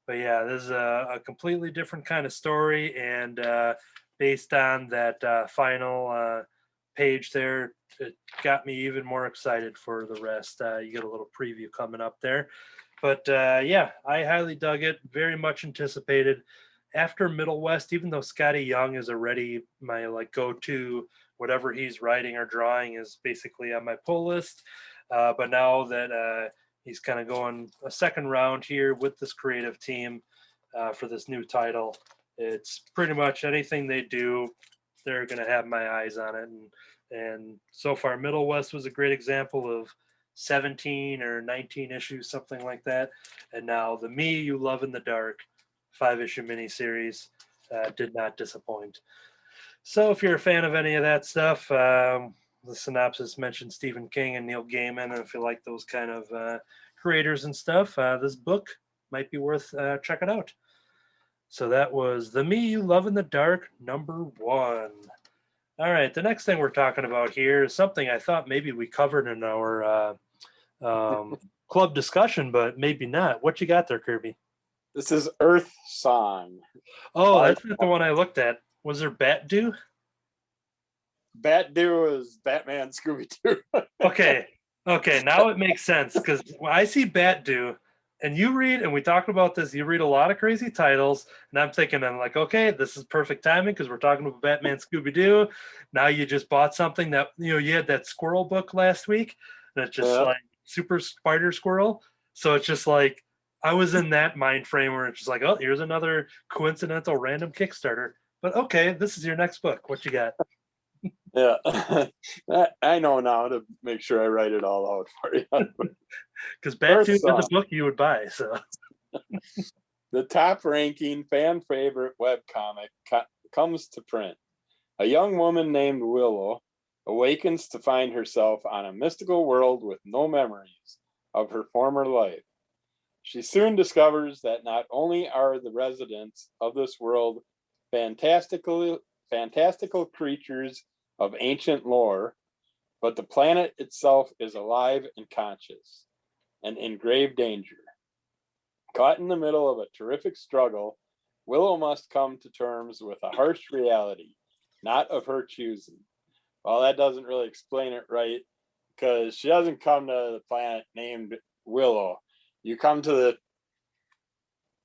but yeah, this is a completely different kind of story, and based on that final page there, it got me even more excited for the rest. You get a little preview coming up there. But yeah, I highly dug it. Very much anticipated. After Middle West, even though Scotty Young is already my like go-to, whatever he's writing or drawing is basically on my pull list. But now that he's kind of going a second round here with this creative team for this new title, it's pretty much anything they do, they're going to have my eyes on it. And so far, Middle West was a great example of 17 or 19 issues, something like that. And now the Me You Love in the Dark 5-issue miniseries did not disappoint. So if you're a fan of any of that stuff, the synopsis mentioned Stephen King and Neil Gaiman. And if you like those kind of creators and stuff, this book might be worth checking out. So that was The Me You Love in the Dark, #1. All right, the next thing we're talking about here is something I thought maybe we covered in our club discussion, but maybe not. What you got there, Kirby? This is Earth Song. Oh, that's not the one I looked at. Was there Bat Doo? Bat Doo is Batman Scooby-Doo. Okay, now it makes sense, because when I see Bat Doo, and you read, and we talked about this, you read a lot of crazy titles, and I'm like, okay, this is perfect timing because we're talking about Batman Scooby-Doo. Now you just bought something that, you had that squirrel book last week, and it's just like Super Spider Squirrel. So it's just like, I was in that mind frame where it's just like, oh, here's another coincidental random Kickstarter. But okay, this is your next book. What you got? Yeah, I know now to make sure I write it all out for you. Because Bat Doo is a book you would buy. So the top-ranking fan favorite webcomic comes to print. A young woman named Willow awakens to find herself on a mystical world with no memories of her former life. She soon discovers that not only are the residents of this world fantastical creatures of ancient lore, but the planet itself is alive and conscious and in grave danger. Caught in the middle of a terrific struggle, Willow must come to terms with a harsh reality, not of her choosing. Well, that doesn't really explain it right, because she doesn't come to the planet named Willow. You come to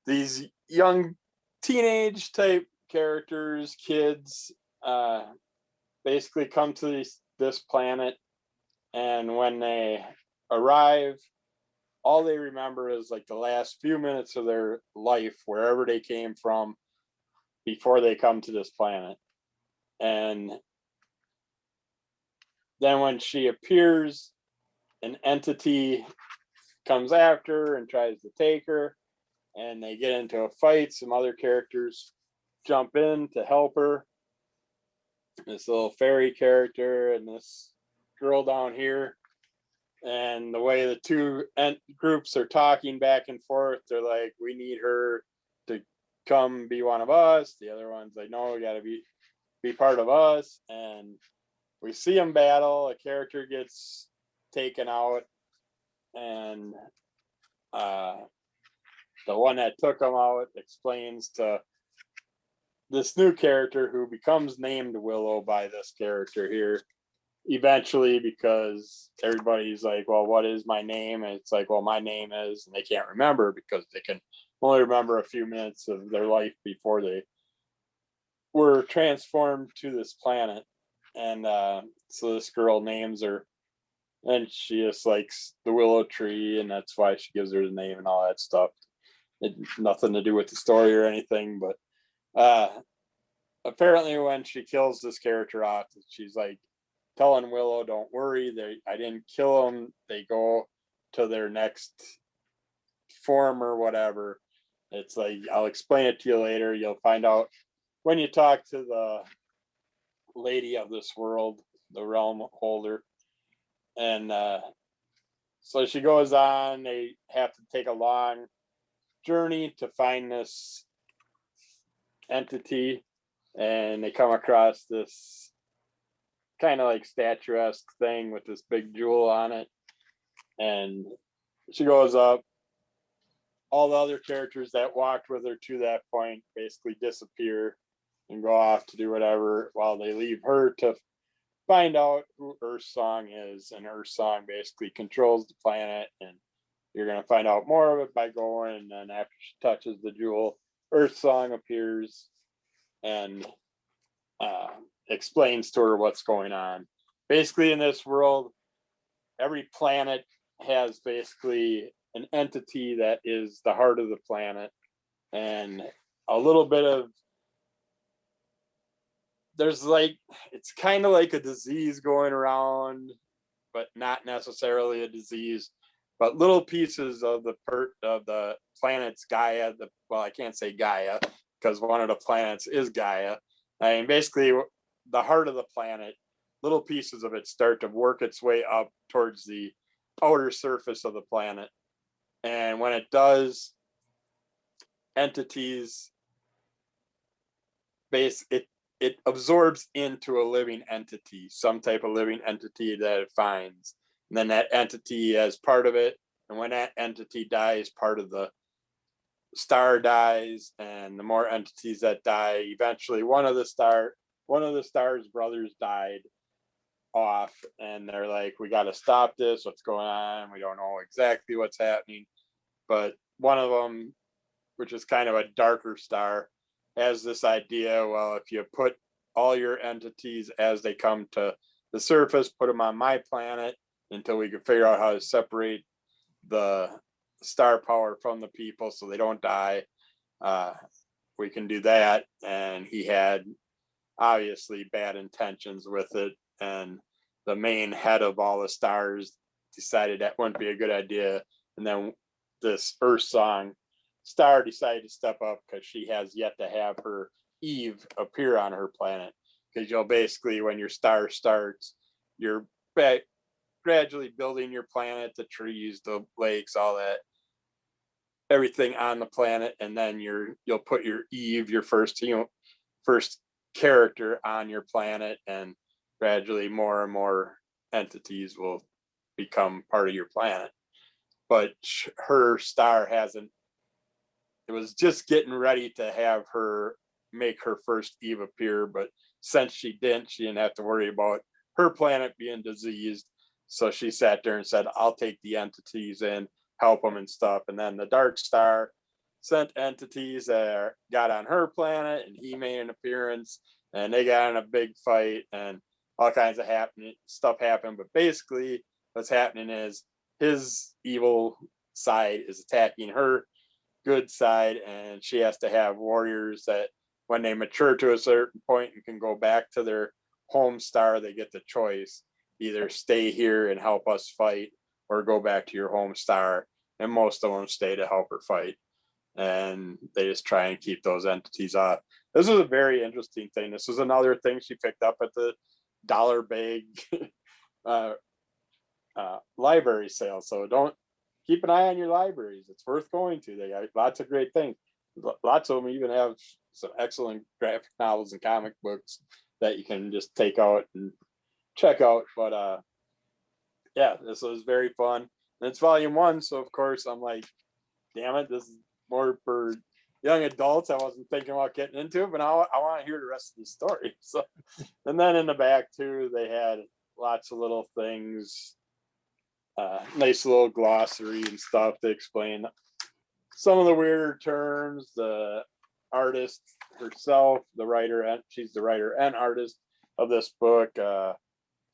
these young teenage type characters, kids, basically come to this planet, and when they arrive, all they remember is like the last few minutes of their life, wherever they came from before they come to this planet. And then when she appears, an entity comes after her and tries to take her, and they get into a fight. Some other characters jump in to help her. This little fairy character and this girl down here. And the way the two groups are talking back and forth, they're like, we need her to come be one of us. The other one's like, no, we got to be part of us. And we see them battle. A character gets taken out, and the one that took him out explains to this new character, who becomes named Willow by this character here eventually, because everybody's like, well, what is my name? And it's like, well, my name is, and they can't remember because they can only remember a few minutes of their life before they were transformed to this planet. And so this girl names her, and she just likes the willow tree, and that's why she gives her the name and all that stuff. It nothing to do with the story or anything, but apparently when she kills this character off, she's like telling Willow, don't worry, I didn't kill them. They go to their next form or whatever. It's like, I'll explain it to you later. You'll find out when you talk to the lady of this world, the realm holder. And so she goes on. They have to take a long journey to find this entity, and they come across this kind of like statuesque thing with this big jewel on it. And she goes up. All the other characters that walked with her to that point basically disappear and go off to do whatever, while they leave her to find out who Earthsong is. And Earthsong basically controls the planet, and you're going to find out more of it by going. And then after she touches the jewel, Earthsong appears and explains to her what's going on. Basically, in this world, every planet has basically an entity that is the heart of the planet, and a little bit of, there's like, it's kind of like a disease going around, but not necessarily a disease, but little pieces of the planet's Gaia. Well, I can't say Gaia because one of the planets is Gaia. I mean, basically, the heart of the planet, little pieces of it start to work its way up towards the outer surface of the planet. And when it does, entities it absorbs into a living entity, some type of living entity that it finds. And then that entity as part of it. And when that entity dies, part of the star dies. And the more entities that die, eventually one of the star's brothers died off. And they're like, we got to stop this. What's going on? We don't know exactly what's happening. But one of them, which is kind of a darker star, has this idea, well, if you put all your entities as they come to the surface, put them on my planet until we can figure out how to separate the star power from the people so they don't die, we can do that. And he had obviously bad intentions with it, and the main head of all the stars decided that wouldn't be a good idea. And then this Earthsong star decided to step up because she has yet to have her Eve appear on her planet. Because you'll basically, when your star starts, you're gradually building your planet, the trees, the lakes, all that, everything on the planet, and then you'll put your Eve, your first character on your planet, and gradually more and more entities will become part of your planet. But her star hasn't. It was just getting ready to have her make her first Eve appear, but since she didn't have to worry about her planet being diseased. So she sat there and said, I'll take the entities in. help them and stuff. And then the Dark Star sent entities that got on her planet, and he made an appearance, and they got in a big fight, and all kinds of stuff happened. But basically what's happening is his evil side is attacking her good side, and she has to have warriors that when they mature to a certain point and can go back to their home star, they get the choice: either stay here and help us fight or go back to your home star. And most of them stay to help her fight, and they just try and keep those entities off. This was a very interesting thing. This was another thing she picked up at the dollar bag library sale. So don't keep an eye on your libraries. It's worth going to. They got lots of great things. Lots of them even have some excellent graphic novels and comic books that you can just take out and check out. But yeah, this was very fun. And it's volume 1, so of course I'm like, damn it, this is more for young adults. I wasn't thinking about getting into it, but I want to hear the rest of the story. So, and then in the back too, they had lots of little things, nice little glossary and stuff to explain some of the weirder terms. The artist herself, the writer, and she's the writer and artist of this book,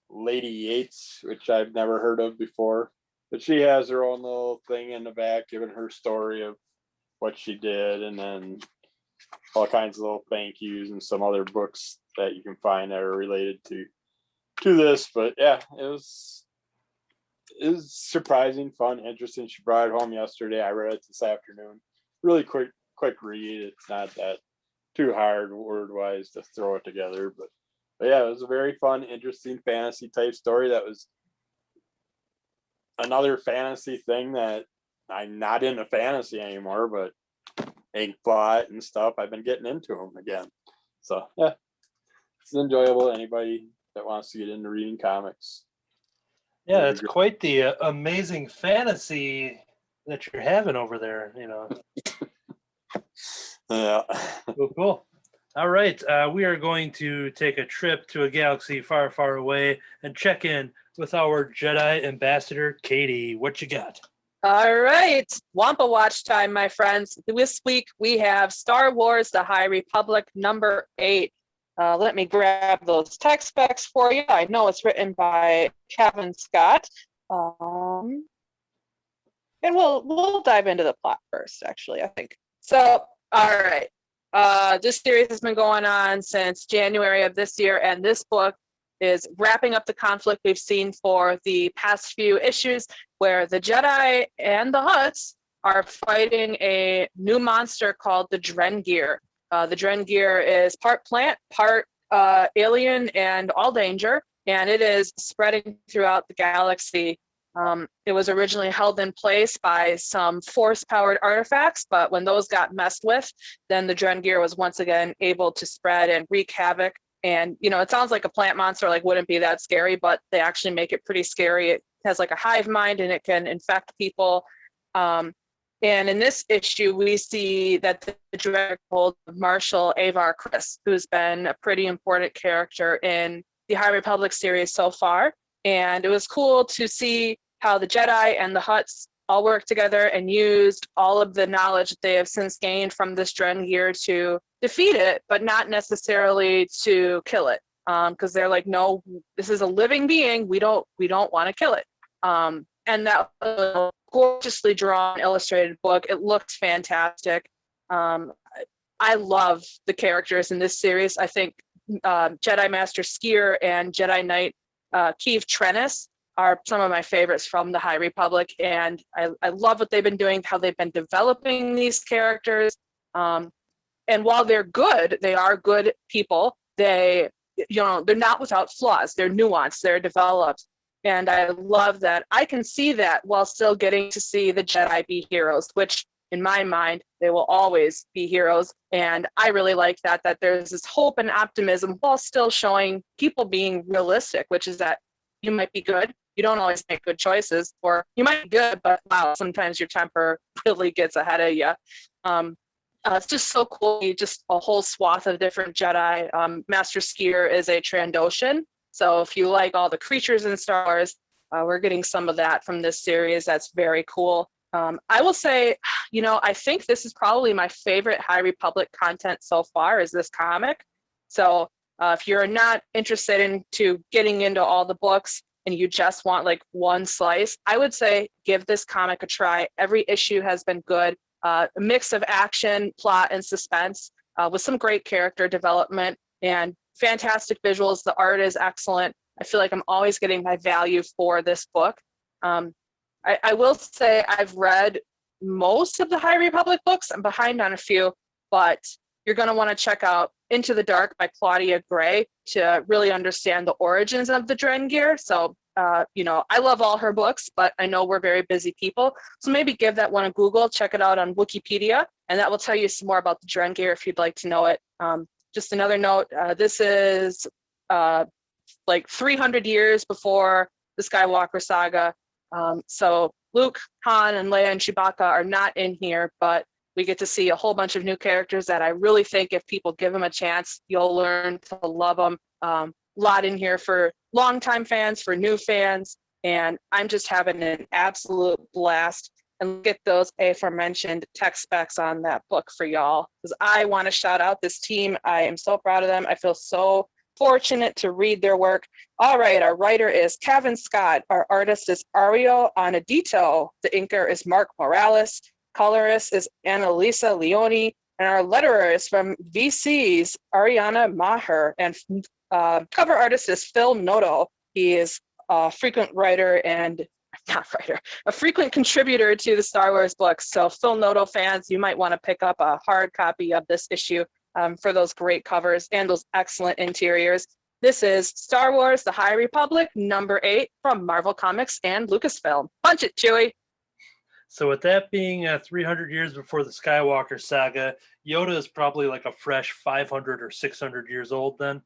Lady Yates, which I've never heard of before, but she has her own little thing in the back giving her story of what she did, and then all kinds of little thank yous and some other books that you can find that are related to this. But yeah, it was surprising, fun, interesting. She brought it home yesterday. I read it this afternoon. Really quick read. It's not that too hard word wise to throw it together, but yeah, it was a very fun, interesting fantasy type story. That was another fantasy thing that I'm not into fantasy anymore, but Inkblot and stuff, I've been getting into them again. So yeah, it's enjoyable. Anybody that wants to get into reading comics. Yeah, it's quite the amazing fantasy that you're having over there, Yeah. Cool. All right, we are going to take a trip to a galaxy far, far away and check in with our Jedi ambassador, Katie. What you got? All right, Wampa Watch time, my friends. This week we have Star Wars: The High Republic number 8. Let me grab those text specs for you. I know it's written by Kevin Scott. And we'll dive into the plot first, actually, I think. So, all right. This series has been going on since January of this year, and this book is wrapping up the conflict we've seen for the past few issues, where the Jedi and the Hutts are fighting a new monster called the Drengir. The Drengir is part plant, part alien, and all danger, and it is spreading throughout the galaxy. It was originally held in place by some force-powered artifacts, but when those got messed with, then the Drengir was once again able to spread and wreak havoc. And, it sounds like a plant monster, like wouldn't be that scary, but they actually make it pretty scary. It has like a hive mind and it can infect people. And in this issue, we see that the Drengir holds Marshal Avar Kriss, who's been a pretty important character in the High Republic series so far. And it was cool to see how the Jedi and the Hutts all worked together and used all of the knowledge that they have since gained from this Drengir to defeat it, but not necessarily to kill it. Because they're like, no, this is a living being. We don't want to kill it. And that was a gorgeously drawn, illustrated book. It looked fantastic. I love the characters in this series. I think Jedi Master Skier and Jedi Knight Keeve Trennis are some of my favorites from the High Republic, and I love what they've been doing, how they've been developing these characters. And while they're good, they are good people. They're not without flaws. They're nuanced. They're developed, and I love that. I can see that while still getting to see the Jedi be heroes, which in my mind they will always be heroes. And I really like that there's this hope and optimism while still showing people being realistic, which is that you might be good. You don't always make good choices, or you might be good, but wow, sometimes your temper really gets ahead of you. It's just so cool. Just a whole swath of different Jedi. Master Skier is a Trandoshan. So if you like all the creatures in Star Wars, we're getting some of that from this series. That's very cool. I will say, I think this is probably my favorite High Republic content so far is this comic. So if you're not interested into getting into all the books and you just want like one slice, I would say give this comic a try. Every issue has been good. A mix of action, plot, and suspense with some great character development and fantastic visuals. The art is excellent. I feel like I'm always getting my value for this book. I will say I've read most of the High Republic books. I'm behind on a few, but you're going to want to check out Into the Dark by Claudia Gray to really understand the origins of the Drengir. So, I love all her books, but I know we're very busy people. So maybe give that one a Google, check it out on Wikipedia, and that will tell you some more about the Drengir if you'd like to know it. Just another note, this is like 300 years before the Skywalker saga. So Luke, Han, and Leia and Chewbacca are not in here, but we get to see a whole bunch of new characters that I really think if people give them a chance, you'll learn to love them. A lot in here for longtime fans, for new fans, and I'm just having an absolute blast. And get those aforementioned tech specs on that book for y'all, because I want to shout out this team. I am so proud of them. I feel so fortunate to read their work. All right, our writer is Kevin Scott. Our artist is Ario Anadito. The inker is Mark Morales. Colorist is Annalisa Leone. And our letterer is from VC's Ariana Maher. And cover artist is Phil Noto. He is a frequent writer and a frequent contributor to the Star Wars books. So Phil Noto fans, you might want to pick up a hard copy of this issue for those great covers and those excellent interiors. This is Star Wars: The High Republic, number 8 from Marvel Comics and Lucasfilm. Punch it, Chewie. So with that being 300 years before the Skywalker saga, Yoda is probably like a fresh 500 or 600 years old then?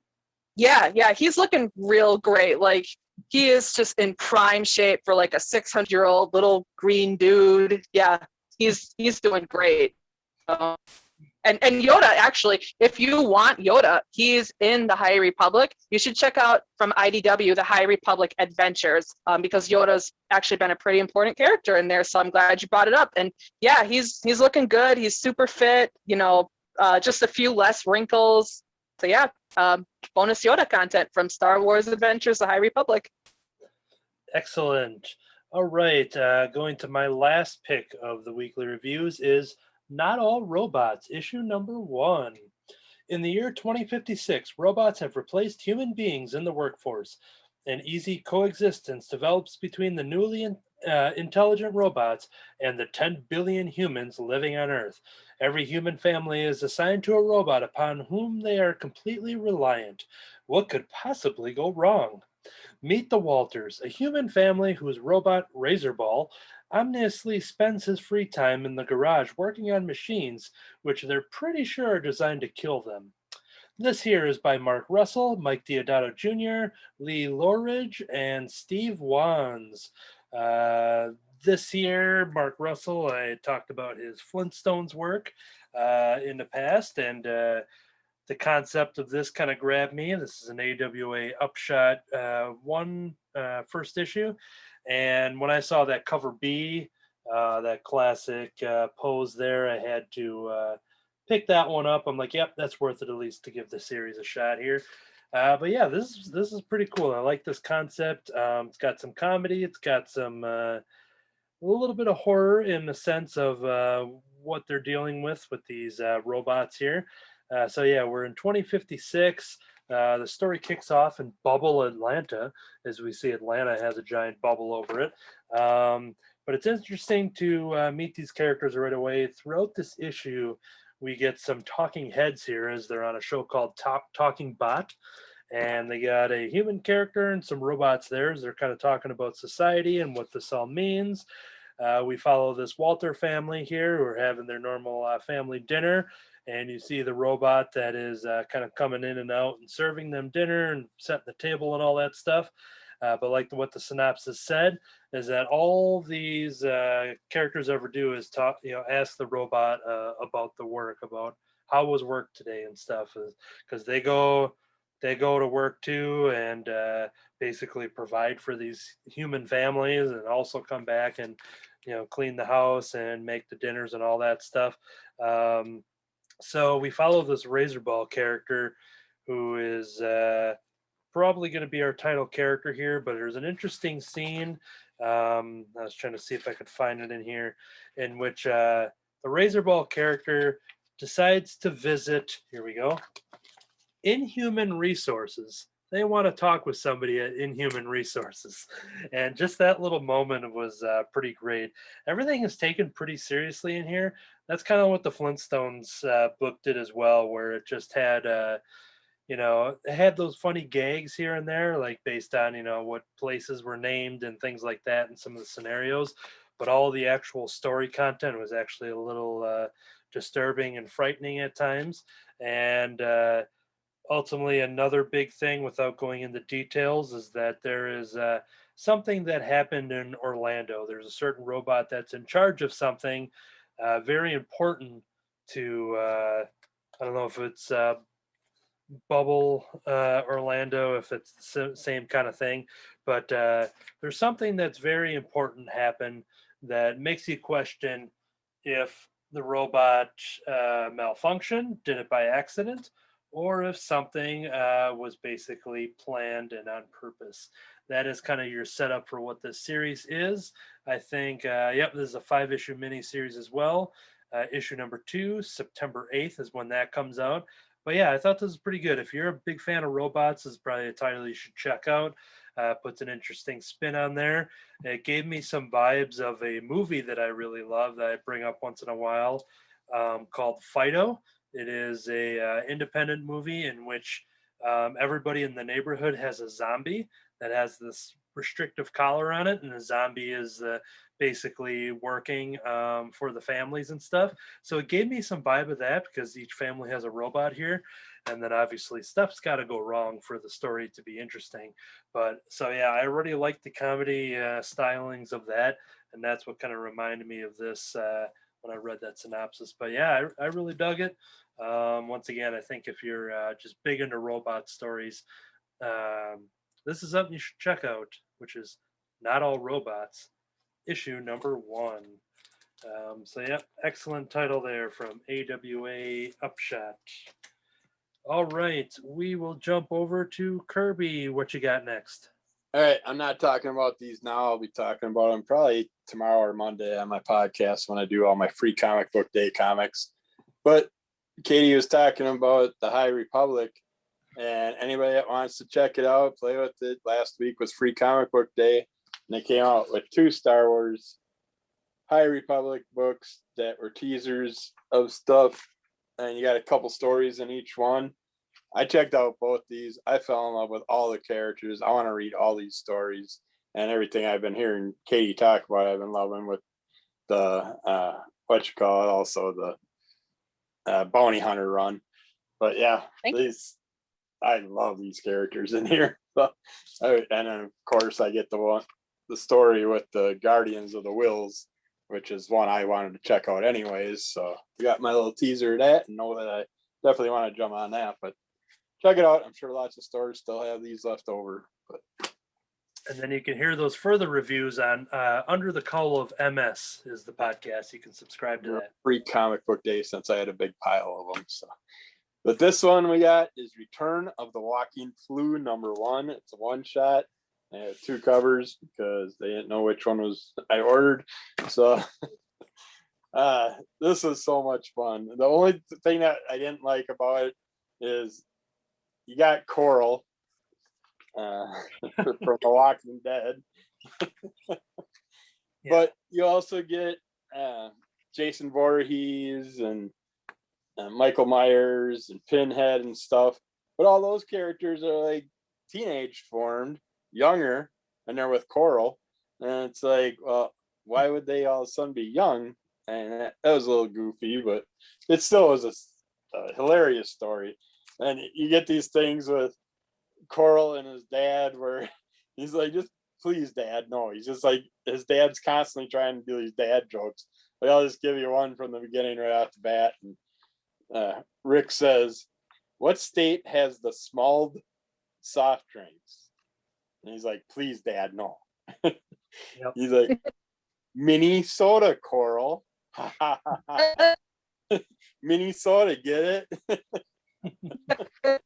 Yeah, he's looking real great. Like, he is just in prime shape for like a 600-year-old little green dude. Yeah, he's doing great. And Yoda, actually, if you want Yoda, he's in the High Republic. You should check out from IDW, the High Republic Adventures, because Yoda's actually been a pretty important character in there. So I'm glad you brought it up. And yeah, he's looking good. He's super fit, just a few less wrinkles. So yeah, bonus Yoda content from Star Wars Adventures, the High Republic. Excellent. All right, going to my last pick of the weekly reviews is Not All Robots, issue number 1. In the year 2056, robots have replaced human beings in the workforce. An easy coexistence develops between the newly intelligent robots and the 10 billion humans living on Earth. Every human family is assigned to a robot upon whom they are completely reliant. What could possibly go wrong? Meet the Walters, a human family whose robot Razorball ominously spends his free time in the garage working on machines which they're pretty sure are designed to kill them. This here is by Mark Russell, Mike Deodato Jr., Lee Loridge, and Steve Wands. This year, Mark Russell, I talked about his Flintstones work in the past, and the concept of this kind of grabbed me. This is an AWA Upshot first issue. And when I saw that cover B, that classic pose there, I had to pick that one up. I'm like, yep, that's worth it at least to give the series a shot here. But yeah, this is pretty cool. I like this concept. It's got some comedy. It's got some a little bit of horror in the sense of what they're dealing with these robots here. So yeah, we're in 2056. The story kicks off in Bubble, Atlanta, as we see Atlanta has a giant bubble over it. But it's interesting to meet these characters right away. Throughout this issue, we get some talking heads here as they're on a show called Talking Bot. And they got a human character and some robots there as they're kind of talking about society and what this all means. We follow this Walter family here who are having their normal family dinner. And you see the robot that is kind of coming in and out and serving them dinner and setting the table and all that stuff. But like what the synopsis said is that all these characters ever do is talk, ask the robot about the work, about how was work today and stuff. Because they go they go to work too, and basically provide for these human families, and also come back and clean the house and make the dinners and all that stuff. So we follow this Razorball character who is probably going to be our title character here, but there's an interesting scene. I was trying to see if I could find it in here, in which the Razorball character decides to visit, here we go, Inhuman Resources. They want to talk with somebody at Inhuman Resources. And just that little moment was pretty great. Everything is taken pretty seriously in here. That's kind of what the Flintstones book did as well, where it just had, it had those funny gags here and there, like based on, what places were named and things like that in some of the scenarios. But all the actual story content was actually a little disturbing and frightening at times. And ultimately, another big thing, without going into details, is that there is something that happened in Orlando. There's a certain robot that's in charge of something very important to, I don't know if it's Bubble Orlando, if it's the same kind of thing, but there's something that's very important happen that makes you question if the robot malfunctioned, did it by accident, or if something was basically planned and on purpose. That is kind of your setup for what this series is. I think, this is a 5-issue mini-series as well. Issue number 2, September 8th is when that comes out. But yeah, I thought this was pretty good. If you're a big fan of robots, this is probably a title you should check out. Puts an interesting spin on there. It gave me some vibes of a movie that I really love that I bring up once in a while called Fido. It is a independent movie in which everybody in the neighborhood has a zombie that has this restrictive collar on it, and the zombie is basically working for the families and stuff. So it gave me some vibe of that, because each family has a robot here, and then obviously stuff's got to go wrong for the story to be interesting. But so yeah, I already like the comedy stylings of that, and that's what kind of reminded me of this when I read that synopsis. But yeah, I really dug it. Once again, I think if you're just big into robot stories, this is something you should check out, which is Not All Robots, issue number 1. So yeah, excellent title there from AWA Upshot. All right, we will jump over to Kirby. What you got next? All right, I'm not talking about these now. I'll be talking about them probably tomorrow or Monday on my podcast when I do all my free comic book day comics. But Katie was talking about the High Republic, and anybody that wants to check it out, play with it. Last week was Free Comic Book Day, and they came out with 2 Star Wars High Republic books that were teasers of stuff, and you got a couple stories in each one. I checked out both these. I fell in love with all the characters. I want to read all these stories, and everything I've been hearing Katie talk about, I've been loving with the also the bounty hunter run. But yeah, I love these characters in here. And then of course I get the story with the Guardians of the Wills, which is one I wanted to check out anyways. So we got my little teaser of that, and know that I definitely want to jump on that. But check it out. I'm sure lots of stores still have these left over. And then you can hear those further reviews on Under the Cowl of MS is the podcast. You can subscribe to that. Free Comic Book Day, since I had a big pile of them. So, but this one we got is Return of the Walking Flu number 1. It's a one-shot. I had 2 covers because they didn't know which one was I ordered. So this was so much fun. The only thing that I didn't like about it is you got Coral from The Walking Dead. But you also get Jason Voorhees and Michael Myers and Pinhead and stuff. But all those characters are like teenage formed, younger, and they're with Coral. And it's like, well, why would they all of a sudden be young? And that was a little goofy, but it still was a hilarious story. And you get these things with Coral and his dad where he's like, just please, Dad. No, he's just like, his dad's constantly trying to do these dad jokes. Like, I'll just give you one from the beginning right off the bat. And Rick says, what state has the soft drinks. And he's like, please, Dad, no. Yep. He's like, mini soda, Coral. Mini soda, get it?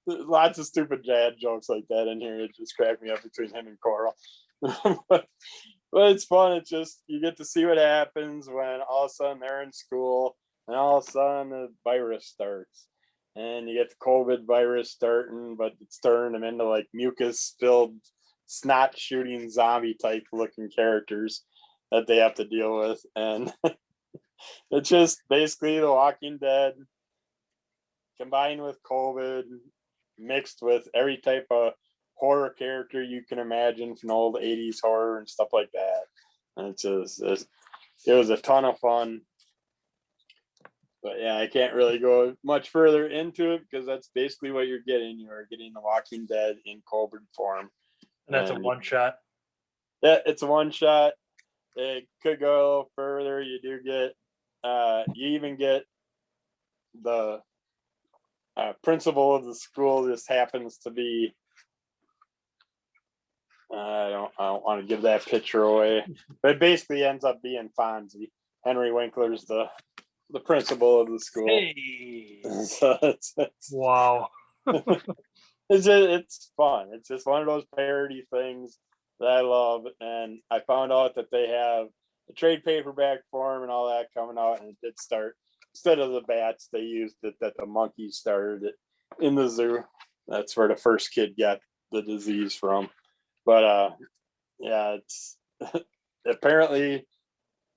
Lots of stupid dad jokes like that in here. It just cracked me up between him and Coral. but it's fun. It's just, you get to see what happens when all of a sudden they're in school and all of a sudden the virus starts. And you get the COVID virus starting, but it's turning them into like mucus-filled, snot-shooting zombie type looking characters that they have to deal with. And it's just basically The Walking Dead combined with COVID, mixed with every type of horror character you can imagine from old 80s horror and stuff like that. And it was a ton of fun. But yeah, I can't really go much further into it because that's basically what you're getting. You are getting The Walking Dead in COVID form. And that's a one shot. Yeah, it's a one shot. It could go a little further. You do get, you even get the principal of the school just happens to be, I don't want to give that picture away, but it basically ends up being Fonzie. Henry Winkler's the principal of the school. Hey. So it's Wow. it's fun. It's just one of those parody things that I love. And I found out that they have a trade paperback form and all that coming out, and it did start. Instead of the bats, they used it that the monkeys started it in the zoo. That's where the first kid got the disease from. But yeah, it's apparently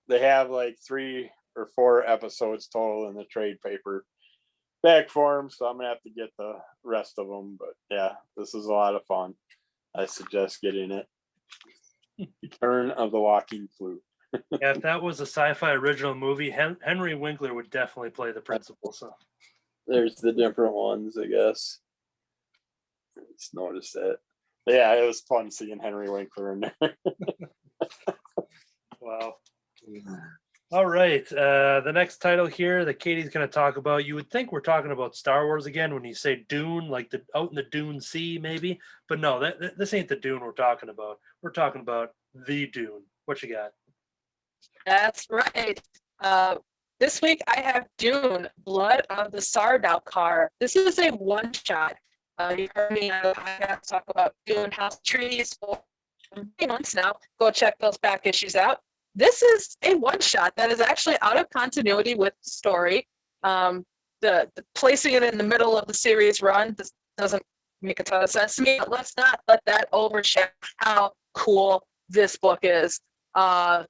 they have like 3 or 4 episodes total in the trade paper back form, so I'm gonna have to get the rest of them. But yeah, this is a lot of fun. I suggest getting it. Return of the Walking Flu. Yeah, if that was a sci-fi original movie, Henry Winkler would definitely play the principal. So there's the different ones, I guess. I just noticed that. But yeah, it was fun seeing Henry Winkler in there. wow. All right. The next title here that Katie's going to talk about, you would think we're talking about Star Wars again when you say Dune, like the out in the Dune Sea, maybe. But no, this ain't the Dune we're talking about. We're talking about the Dune. What you got? That's right. This week I have Dune, Blood of the Sardaukar. This is a one-shot. You heard me on the podcast talk about Dune House Trees for 3 months now. Go check those back issues out. This is a one-shot that is actually out of continuity with the story. The placing it in the middle of the series run, this doesn't make a ton of sense to me, but let's not let that overshadow how cool this book is.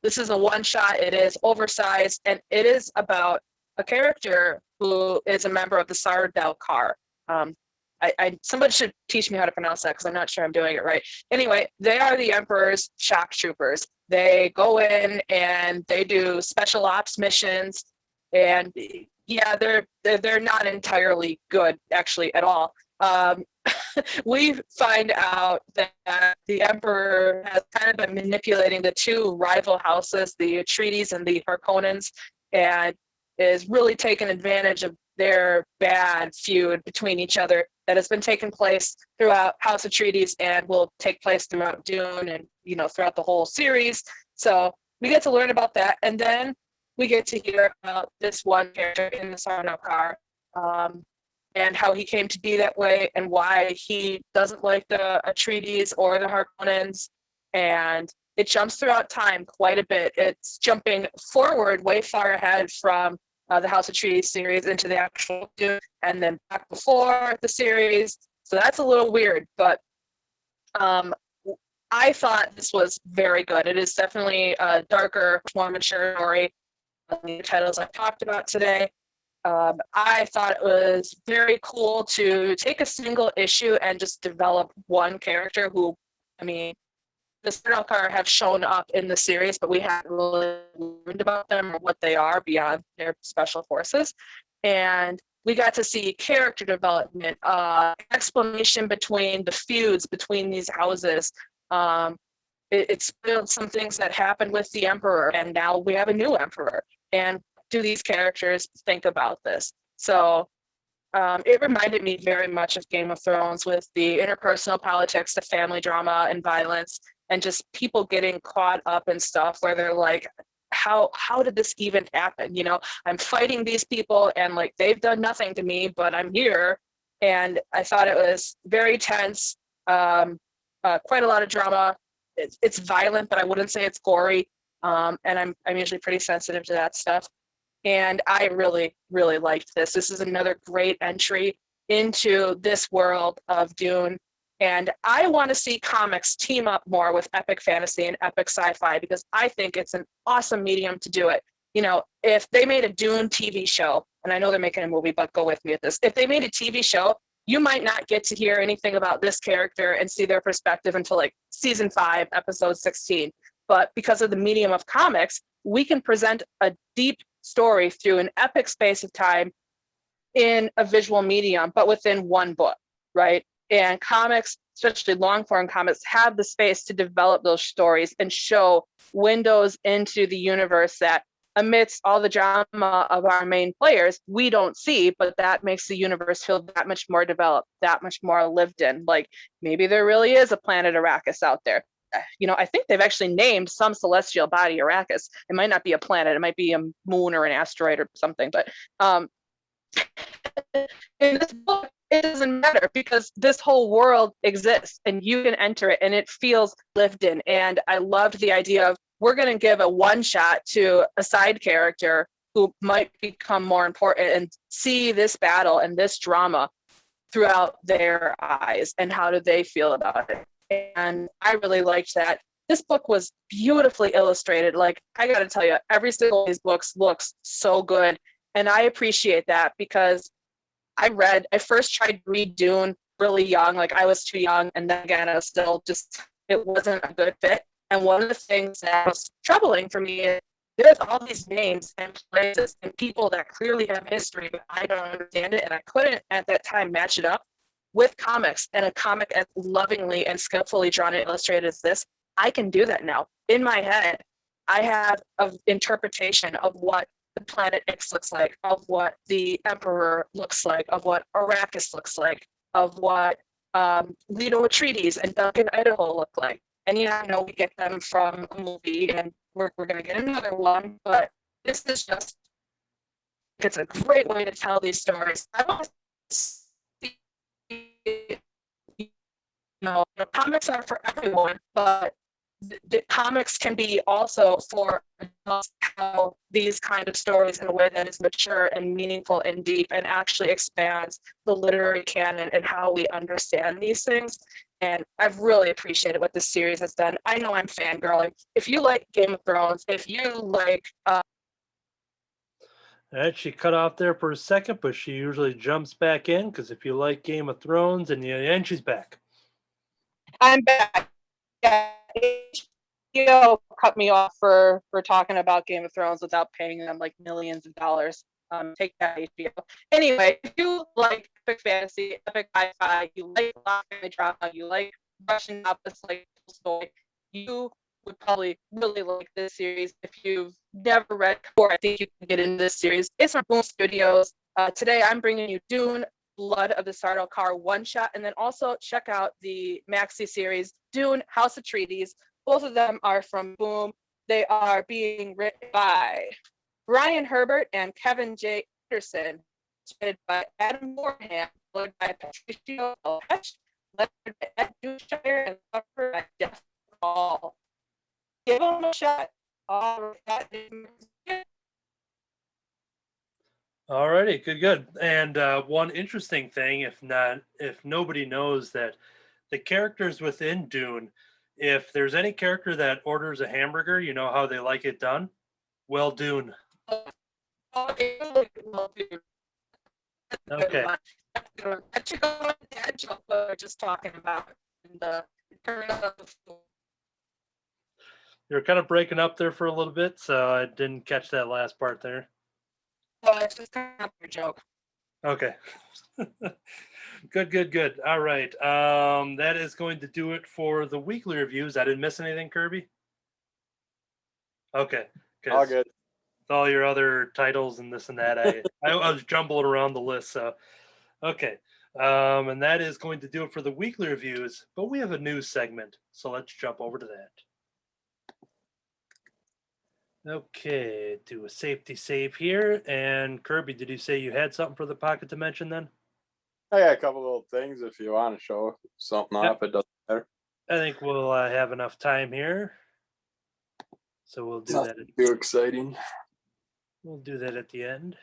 This is a one-shot. It is oversized, and it is about a character who is a member of the Sardaukar. Somebody should teach me how to pronounce that because I'm not sure I'm doing it right. Anyway, they are the Emperor's shock troopers. They go in and they do special ops missions, and yeah, they're not entirely good actually at all. We find out that the Emperor has kind of been manipulating the 2 rival houses, the Atreides and the Harkonnens, and is really taking advantage of their bad feud between each other that has been taking place throughout House Atreides and will take place throughout Dune and throughout the whole series. So we get to learn about that, and then we get to hear about this one character in the Sardaukar, and how he came to be that way and why he doesn't like the Atreides or the Harkonnens. And it jumps throughout time quite a bit. It's jumping forward way far ahead from the House Atreides series into the actual Dune, and then back before the series. So that's a little weird, but I thought this was very good. It is definitely a darker, more mature story than the titles I've talked about today. I thought it was very cool to take a single issue and just develop one character who, the Sardaukar have shown up in the series, but we haven't really learned about them or what they are beyond their special forces. And we got to see character development, explanation between the feuds between these houses. It spilled some things that happened with the Emperor, and now we have a new Emperor. And do these characters think about this? So it reminded me very much of Game of Thrones with the interpersonal politics, the family drama and violence, and just people getting caught up in stuff where they're like, how did this even happen? You know, I'm fighting these people and like they've done nothing to me, but I'm here. And I thought it was very tense, quite a lot of drama. It's violent, but I wouldn't say it's gory. And I'm usually pretty sensitive to that stuff. And I really, really liked this. This is another great entry into this world of Dune. And I want to see comics team up more with epic fantasy and epic sci-fi because I think it's an awesome medium to do it. You know, if they made a Dune TV show, and I know they're making a movie, but go with me at this. If they made a TV show, you might not get to hear anything about this character and see their perspective until like season 5, episode 16. But because of the medium of comics, we can present a deep story through an epic space of time in a visual medium, but within one book, right? And comics, especially long form comics, have the space to develop those stories and show windows into the universe that amidst all the drama of our main players, we don't see, but that makes the universe feel that much more developed, that much more lived in. Like maybe there really is a planet Arrakis out there. You know, I think they've actually named some celestial body Arrakis. It might not be a planet, it might be a moon or an asteroid or something, but in this book, it doesn't matter because this whole world exists and you can enter it and it feels lived in. And I loved the idea of we're going to give a one shot to a side character who might become more important and see this battle and this drama throughout their eyes and how do they feel about it. And I really liked that. This book was beautifully illustrated. Like, I got to tell you, every single of these books looks so good. And I appreciate that because I first tried to read Dune really young. Like, I was too young. And then again, I was still just, it wasn't a good fit. And one of the things that was troubling for me is there's all these names and places and people that clearly have history, but I don't understand it. And I couldn't at that time match it up with comics, and a comic as lovingly and skillfully drawn and illustrated as this. I can do that now. In my head, I have an interpretation of what the planet X looks like, of what the Emperor looks like, of what Arrakis looks like, of what Leto Atreides and Duncan Idaho look like. And yeah, I know we get them from a movie, and we're going to get another one, but this is just, it's a great way to tell these stories. I want to see, comics are for everyone, but the comics can be also for adults, how these kind of stories in a way that is mature and meaningful and deep and actually expands the literary canon and how we understand these things. And I've really appreciated what this series has done. I know I'm fangirling. If you like Game of Thrones, if you like... She cut off there for a second, but she usually jumps back in because if you like Game of Thrones, and she's back. I'm back. Yeah, HBO cut me off for talking about Game of Thrones without paying them like millions of dollars. Take that, HBO. Anyway, if you like epic fantasy, epic sci-fi, you like family drama, you like Russian novels like Tolstoy, you would probably really like this series. If you've never read before, I think you can get into this series. It's from Boom Studios. Today, I'm bringing you Dune, Blood of the Sardaukar one-shot, and then also check out the maxi series, Dune, House of Atreides. Both of them are from Boom. They are being written by Brian Herbert and Kevin J. Anderson, edited by Adam Moorhan, colored by Patricio Elhesh, lettered by Ed Dushire, and covered by Jeff Cowl. Give them a shot. Alrighty, good. And one interesting thing, if nobody knows that the characters within Dune, if there's any character that orders a hamburger, you know how they like it done? Well, Dune. Okay. That should go on that joke we were just talking about. You're kind of breaking up there for a little bit, so I didn't catch that last part there. Oh, it's just kind of your joke. Okay. Good. All right. That is going to do it for the weekly reviews. I didn't miss anything, Kirby? Okay. All good. With all your other titles and this and that, I was jumbling around the list. So, Okay. And that is going to do it for the weekly reviews, but we have a news segment, so let's jump over to that. Okay, do a safety save here. And Kirby, did you say you had something for the pocket dimension then? I got a couple little things if you want to show something off. It doesn't matter. I think we'll have enough time here. So we'll do that. Too exciting. We'll do that at the end.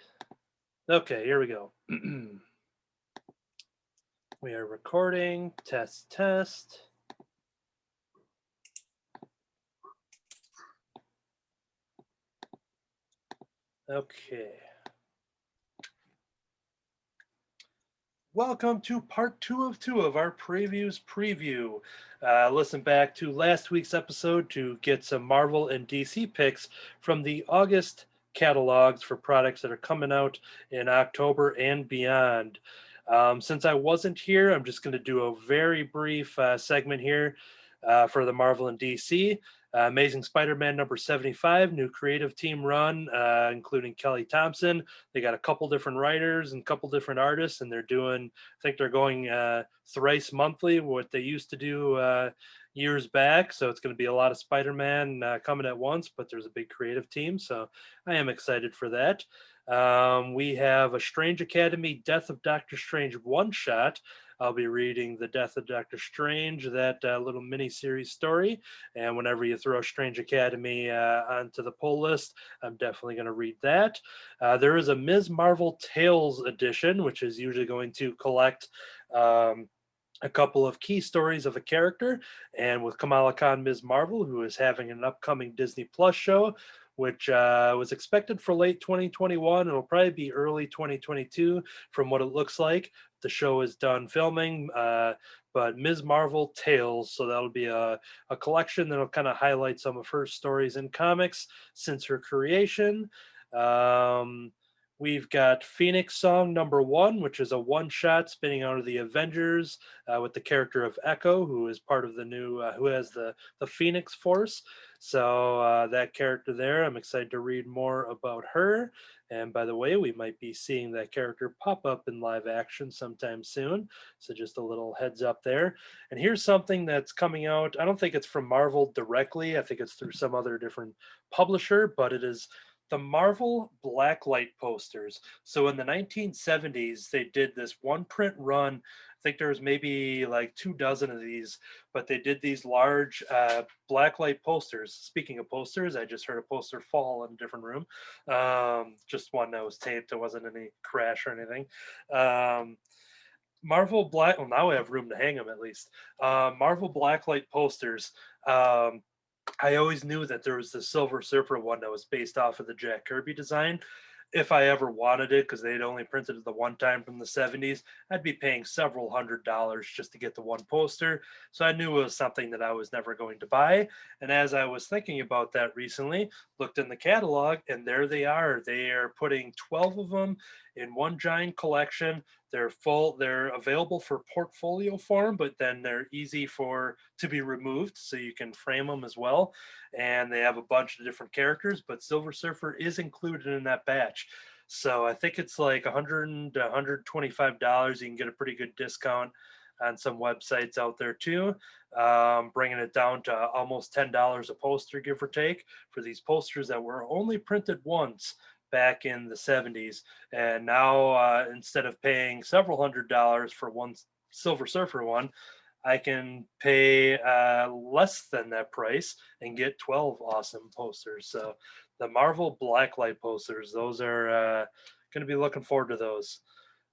Okay, here we go. We are recording. Test, test. Okay. Welcome to part 2 of 2 of our previews preview. Listen back to last week's episode to get some Marvel and DC picks from the August catalogs for products that are coming out in October and beyond. Since I wasn't here, I'm just going to do a very brief segment here for the Marvel and DC. Amazing Spider-Man number 75, new creative team run, including Kelly Thompson. They got a couple different writers and a couple different artists, and they're doing, I think they're going thrice monthly, what they used to do years back. So it's going to be a lot of Spider-Man coming at once, but there's a big creative team. So I am excited for that. We have a Strange Academy Death of Doctor Strange one-shot. I'll be reading The Death of Doctor Strange, that little mini-series story. And whenever you throw Strange Academy onto the pull list, I'm definitely going to read that. There is a Ms. Marvel Tales edition, which is usually going to collect a couple of key stories of a character. And with Kamala Khan, Ms. Marvel, who is having an upcoming Disney Plus show, which was expected for late 2021. It'll probably be early 2022 from what it looks like. The show is done filming, but Ms. Marvel Tales, so that'll be a collection that'll kind of highlight some of her stories in comics since her creation. We've got Phoenix Song number 1, which is a one-shot spinning out of the Avengers with the character of Echo, who is part of the new, who has the Phoenix Force. So that character there, I'm excited to read more about her. And by the way, we might be seeing that character pop up in live action sometime soon. So just a little heads up there. And here's something that's coming out. I don't think it's from Marvel directly. I think it's through some other different publisher, but it is the Marvel Blacklight posters. So in the 1970s, they did this one print run. I think there was maybe like 24 of these, but they did these large blacklight posters. Speaking of posters, I just heard a poster fall in a different room. Just one that was taped. There wasn't any crash or anything. Marvel Black, well, now I have room to hang them at least. Marvel Blacklight posters. I always knew that there was the Silver Surfer one that was based off of the Jack Kirby design. If I ever wanted it, because they'd only printed it the one time from the 70s, I'd be paying several $100s just to get the one poster. So I knew it was something that I was never going to buy. And as I was thinking about that recently, looked in the catalog, and there they are. They are putting 12 of them in one giant collection. They're full, they're available for portfolio form, but then they're easy to be removed, so you can frame them as well. And they have a bunch of different characters, but Silver Surfer is included in that batch. So I think it's like $100 to $125. You can get a pretty good discount on some websites out there too, bringing it down to almost $10 a poster, give or take, for these posters that were only printed once back in the 70s. And now instead of paying several $100s for one Silver Surfer one, I can pay less than that price and get 12 awesome posters. So the Marvel Blacklight posters, those are going to be looking forward to those.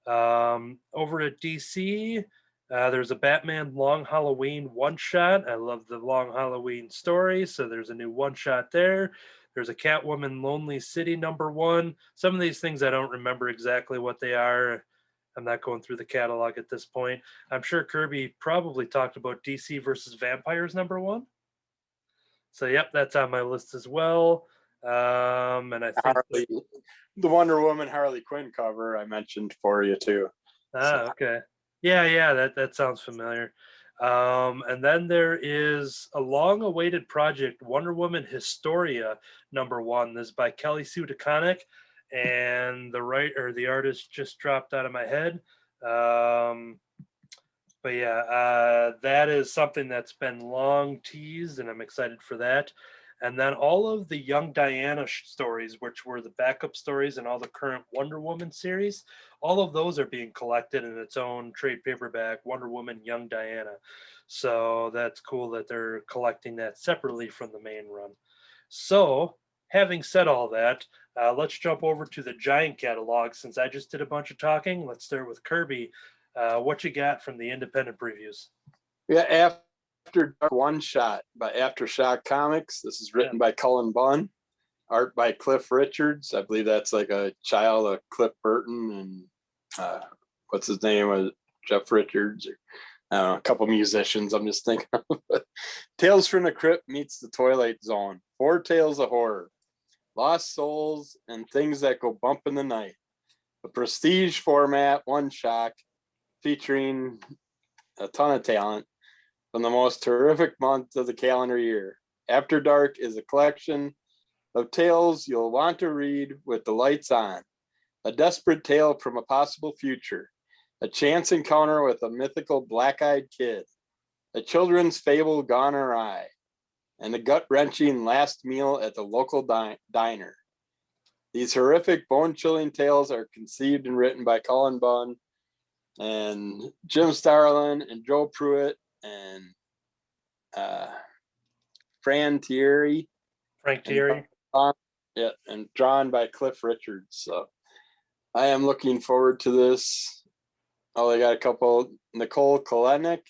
Over at DC, there's a Batman Long Halloween one-shot. I love the Long Halloween story, so there's a new one-shot there. There's a Catwoman Lonely City number 1. Some of these things I don't remember exactly what they are. I'm not going through the catalog at this point. I'm sure Kirby probably talked about DC versus Vampires number 1. So, yep, that's on my list as well. And I think the Wonder Woman Harley Quinn cover I mentioned for you too. Okay. Yeah, that sounds familiar. And then there is a long-awaited project, Wonder Woman Historia number 1. This is by Kelly Sue DeConnick, and the artist just dropped out of my head. But yeah, that is something that's been long teased, and I'm excited for that. And then all of the Young Diana stories, which were the backup stories in all the current Wonder Woman series, all of those are being collected in its own trade paperback, Wonder Woman Young Diana. So that's cool that they're collecting that separately from the main run. So, having said all that, let's jump over to the Giant catalog. Since I just did a bunch of talking, let's start with Kirby. What you got from the independent previews? Yeah, After Dark One Shot by Aftershock Comics. This is written by Cullen Bunn, art by Cliff Richards. I believe that's like a child of Cliff Burton and what's his name? Jeff Richards. Or, I don't know, a couple musicians I'm just thinking of. Tales from the Crypt meets the Twilight Zone. 4 tales of horror, lost souls, and things that go bump in the night. A prestige format, one shot, featuring a ton of talent from the most terrific month of the calendar year. After Dark is a collection of tales you'll want to read with the lights on. A desperate tale from a possible future. A chance encounter with a mythical black-eyed kid. A children's fable gone awry. And a gut-wrenching last meal at the local diner. These horrific, bone-chilling tales are conceived and written by Cullen Bunn and Jim Starlin and Joe Pruitt and Frank Thierry. And drawn by Cliff Richards. So I am looking forward to this. Oh, they got a couple, Nicole Kolenik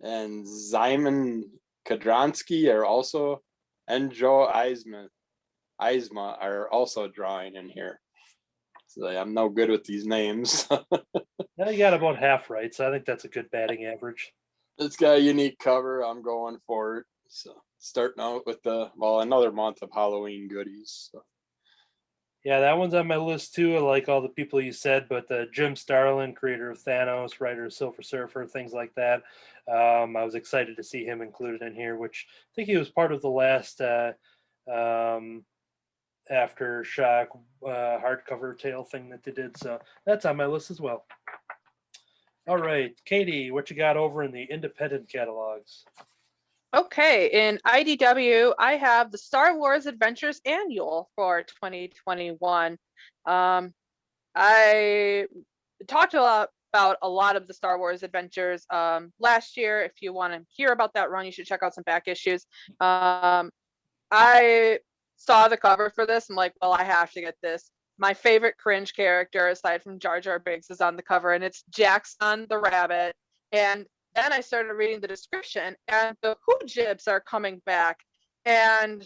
and Zyman Kadransky are also, and Joe Eisma are also drawing in here. So I'm no good with these names. Now you got about half right, so I think that's a good batting average. It's got a unique cover. I'm going for it. So starting out with another month of Halloween goodies. So. Yeah, that one's on my list too. I like all the people you said, but Jim Starlin, creator of Thanos, writer of Silver Surfer, things like that. I was excited to see him included in here, which I think he was part of the last Aftershock hardcover tale thing that they did. So that's on my list as well. All right, Katie, what you got over in the independent catalogs? Okay, in IDW, I have the Star Wars Adventures Annual for 2021. I talked about a lot of the Star Wars Adventures last year. If you want to hear about that run, you should check out some back issues. I saw the cover for this. I'm like, well, I have to get this. My favorite cringe character, aside from Jar Jar Binks, is on the cover, and it's Jackson the Rabbit. And then I started reading the description, and the Who Jibs are coming back. And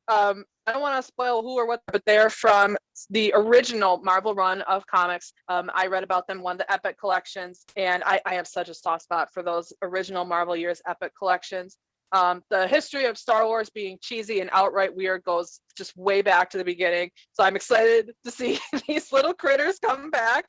I don't want to spoil who or what, but they're from the original Marvel run of comics. I read about them, one of the Epic collections, and I have such a soft spot for those original Marvel Years Epic collections. The history of Star Wars being cheesy and outright weird goes just way back to the beginning. So I'm excited to see these little critters come back.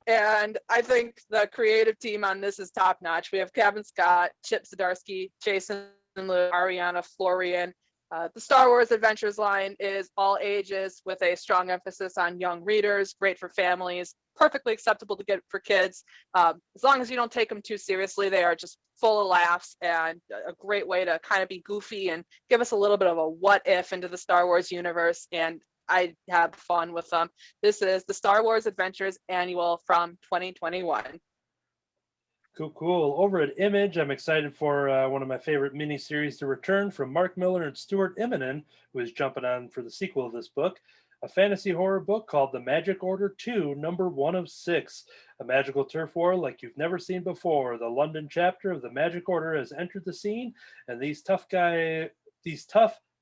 And I think the creative team on this is top notch. We have Kevin Scott, Chip Zdarsky, Jason Liu, Ariana Florian. The Star Wars Adventures line is all ages with a strong emphasis on young readers, great for families, perfectly acceptable to get for kids. As long as you don't take them too seriously, they are just full of laughs and a great way to kind of be goofy and give us a little bit of a what if into the Star Wars universe. And I have fun with them. This is the Star Wars Adventures Annual from 2021. Cool. Over at Image, I'm excited for one of my favorite miniseries to return from Mark Miller and Stuart Immonen, who is jumping on for the sequel of this book. A fantasy horror book called The Magic Order 2, number 1 of 6. A magical turf war like you've never seen before. The London chapter of the Magic Order has entered the scene, and these tough Guy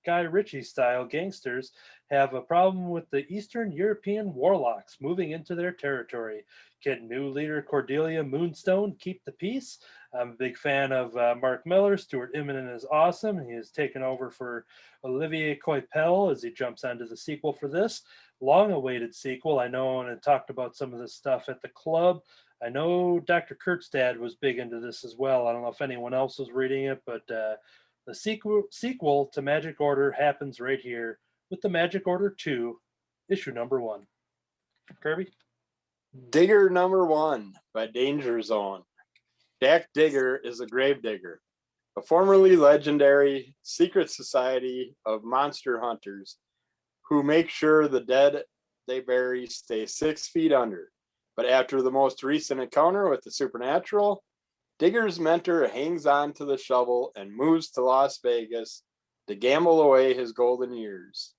Ritchie style gangsters have a problem with the Eastern European warlocks moving into their territory. Can new leader Cordelia Moonstone keep the peace? I'm a big fan of Mark Miller. Stuart Immonen is awesome. He has taken over for Olivier Coipel as he jumps onto the sequel for this long-awaited sequel. I know, and I talked about some of this stuff at the club. I know Dr. Kurtzstad was big into this as well. I don't know if anyone else was reading it, but the sequel to Magic Order happens right here with the Magic Order 2, issue number 1. Kirby? Digger number 1 by Danger Zone. Jack Digger is a gravedigger, a formerly legendary secret society of monster hunters who make sure the dead they bury stay 6 feet under. But after the most recent encounter with the supernatural, Digger's mentor hangs on to the shovel and moves to Las Vegas to gamble away his golden years.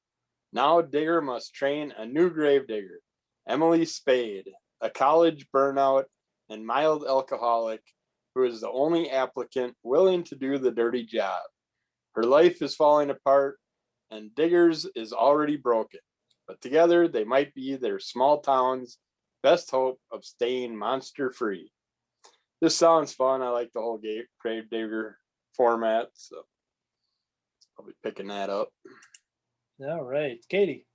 Now Digger must train a new gravedigger, Emily Spade, a college burnout and mild alcoholic who is the only applicant willing to do the dirty job. Her life is falling apart and Digger's is already broken, but together they might be their small town's best hope of staying monster free. This sounds fun. I like the whole gravedigger format, so I'll be picking that up. All right, Katie.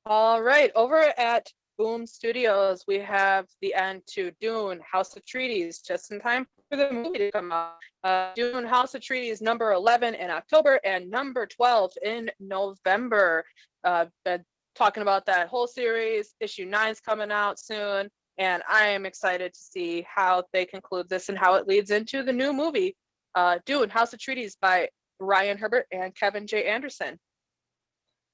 All right, over at Boom Studios, we have the end to Dune, House of Treaties, just in time for the movie to come out. Dune, House of Treaties, number 11 in October and number 12 in November. Been talking about that whole series. Issue 9's coming out soon, and I am excited to see how they conclude this and how it leads into the new movie, Dune, House of Treaties by Ryan Herbert and Kevin J. Anderson.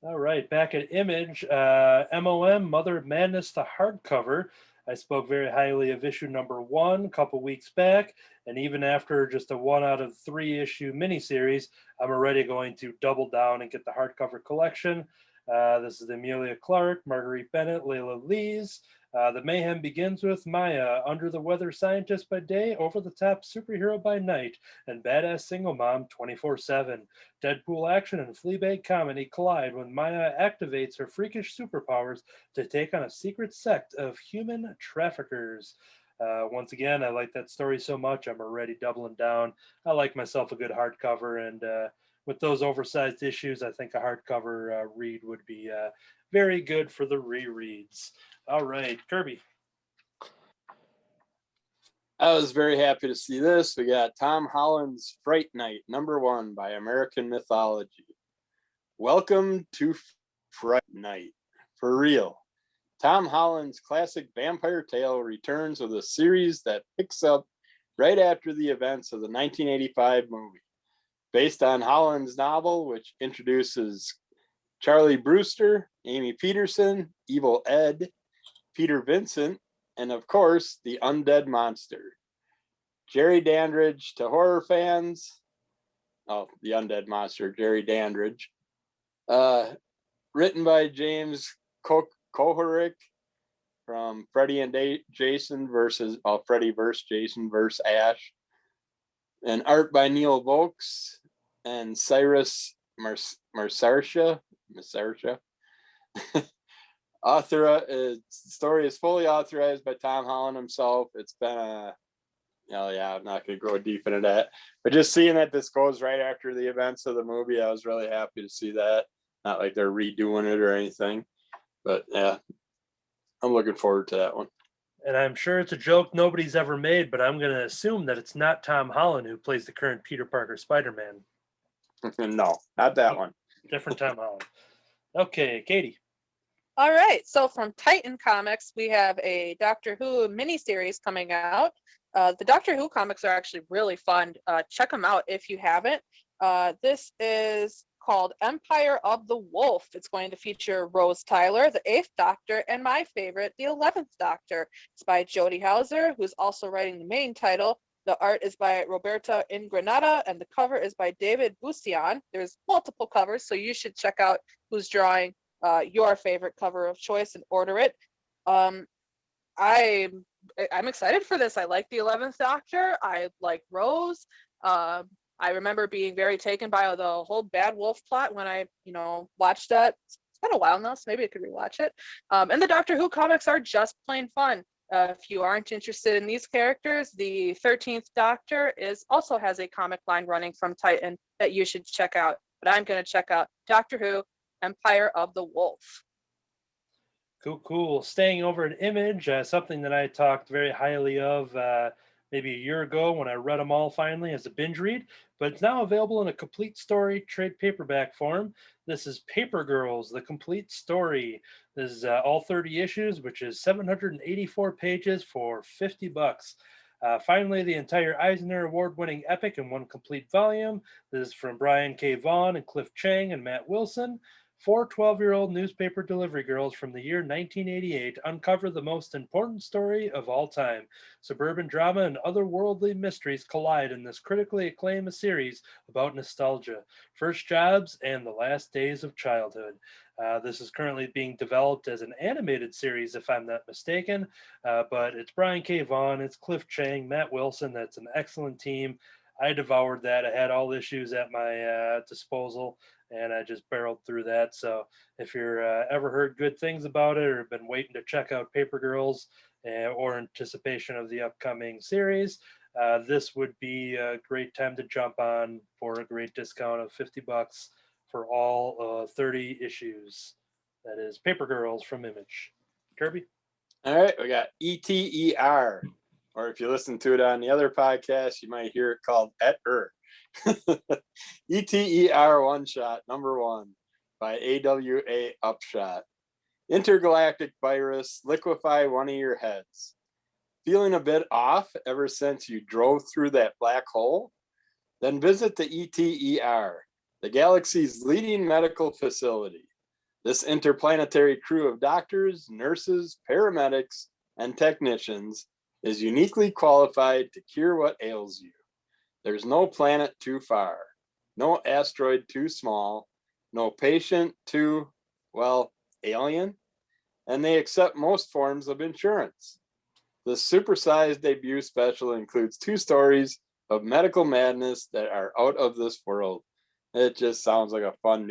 All right, back at Image, MOM, Mother of Madness, the hardcover. I spoke very highly of issue number 1 a couple weeks back, and even after just a 1 out of 3 issue miniseries, I'm already going to double down and get the hardcover collection. This is Amelia Clark, Marguerite Bennett, Layla Lees. The mayhem begins with Maya, under-the-weather scientist by day, over-the-top superhero by night, and badass single mom 24/7. Deadpool action and Fleabag comedy collide when Maya activates her freakish superpowers to take on a secret sect of human traffickers. Once again, I like that story so much, I'm already doubling down. I like myself a good hardcover, and with those oversized issues, I think a hardcover read would be very good for the rereads. All right, Kirby. I was very happy to see this. We got Tom Holland's Fright Night, number 1 by American Mythology. Welcome to Fright Night. For real. Tom Holland's classic vampire tale returns with a series that picks up right after the events of the 1985 movie. Based on Holland's novel, which introduces Charlie Brewster, Amy Peterson, Evil Ed, Peter Vincent, and of course, the undead monster. Jerry Dandridge to horror fans. Oh, the undead monster, Jerry Dandridge. Written by James Kohoric from Freddy and Jason versus Freddy versus Jason versus Ash. And art by Neil Vokes and Cyrus Marsarcia. Story is fully authorized by Tom Holland himself. It's been I'm not going to go deep into that, but just seeing that this goes right after the events of the movie, I was really happy to see that. Not like they're redoing it or anything, but yeah, I'm looking forward to that one. And I'm sure it's a joke nobody's ever made, but I'm going to assume that it's not Tom Holland who plays the current Peter Parker Spider-Man. No, not that one. Different Tom Holland. Okay, Katie. All right, so from Titan Comics, we have a Doctor Who miniseries coming out. The Doctor Who comics are actually really fun. Check them out if you haven't. This is called Empire of the Wolf. It's going to feature Rose Tyler, the 8th Doctor, and my favorite, the 11th Doctor. It's by Jody Hauser, who's also writing the main title. The art is by Roberta Ingranata, and the cover is by David Bussian. There's multiple covers, so you should check out who's drawing your favorite cover of choice and order it. I'm excited for this. I like the 11th Doctor. I like Rose. I remember being very taken by the whole Bad Wolf plot when I, watched that. It's been a while now, so maybe I could rewatch it. And the Doctor Who comics are just plain fun. If you aren't interested in these characters, the 13th Doctor also has a comic line running from Titan that you should check out. But I'm going to check out Doctor Who, Empire of the Wolf. Cool. Staying over at Image, something that I talked very highly of maybe a year ago when I read them all finally as a binge read, but it's now available in a complete story trade paperback form. This is Paper Girls, the complete story. This is all 30 issues, which is 784 pages for $50. Finally, the entire Eisner Award-winning epic in one complete volume. This is from Brian K. Vaughan and Cliff Chang and Matt Wilson. Four 12-year-old newspaper delivery girls from the year 1988 uncover the most important story of all time. Suburban drama and otherworldly mysteries collide in this critically acclaimed series about nostalgia, first jobs, and the last days of childhood. This is currently being developed as an animated series, if I'm not mistaken, but it's Brian K. Vaughan, it's Cliff Chang, Matt Wilson. That's an excellent team. I devoured that. I had all issues at my disposal, and I just barreled through that. So if you're ever heard good things about it or been waiting to check out Paper Girls or anticipation of the upcoming series, this would be a great time to jump on for a great discount of $50 for all 30 issues. That is Paper Girls from Image. Kirby? All right, we got ETER, or if you listen to it on the other podcast, you might hear it called ETER. ETER One Shot #1 by AWA Upshot. Intergalactic virus liquefy one of your heads. Feeling a bit off ever since you drove through that black hole? Then visit the ETER, the galaxy's leading medical facility. This interplanetary crew of doctors, nurses, paramedics, and technicians is uniquely qualified to cure what ails you. There's no planet too far, no asteroid too small, no patient too, well, alien, and they accept most forms of insurance. The supersized debut special includes 2 stories of medical madness that are out of this world. It just sounds like a fun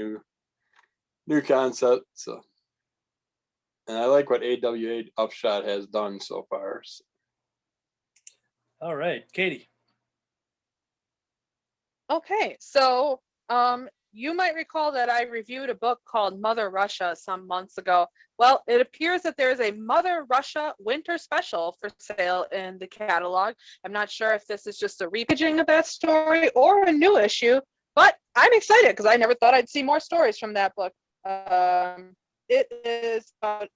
new concept. So, and I like what AWA Upshot has done so far. So. All right, Katie. Okay, so you might recall that I reviewed a book called Mother Russia some months ago. Well, it appears that there is a Mother Russia winter special for sale in the catalog. I'm not sure if this is just a repackaging of that story or a new issue, but I'm excited because I never thought I'd see more stories from that book. It is about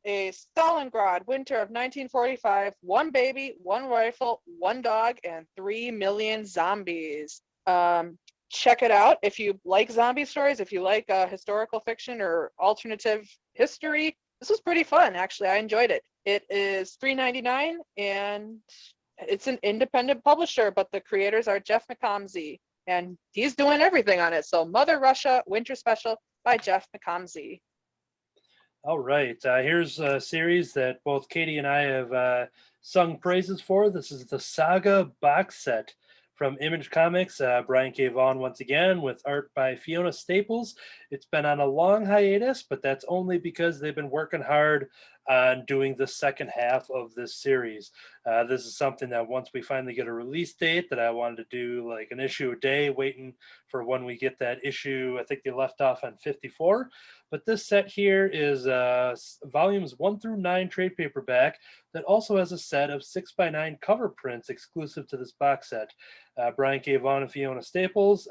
a Stalingrad winter of 1945, 1 baby, 1 rifle, 1 dog, and 3 million zombies. Check it out if you like zombie stories, if you like historical fiction or alternative history. This was pretty fun, actually. I enjoyed it. It is $3.99 and it's an independent publisher, but the creators are Jeff McComsey and he's doing everything on it. So Mother Russia Winter Special by Jeff McComsey. All right, here's a series that both Katie and I have sung praises for. This is the Saga Box Set from Image Comics. Brian K. Vaughan once again with art by Fiona Staples. It's been on a long hiatus, but that's only because they've been working hard on doing the second half of this series. This is something that once we finally get a release date that I wanted to do like an issue a day, waiting for when we get that issue. I think they left off on 54. But this set here is volumes 1 through 9 trade paperback that also has a set of 6x9 cover prints exclusive to this box set. Brian K. Vaughan and Fiona Staples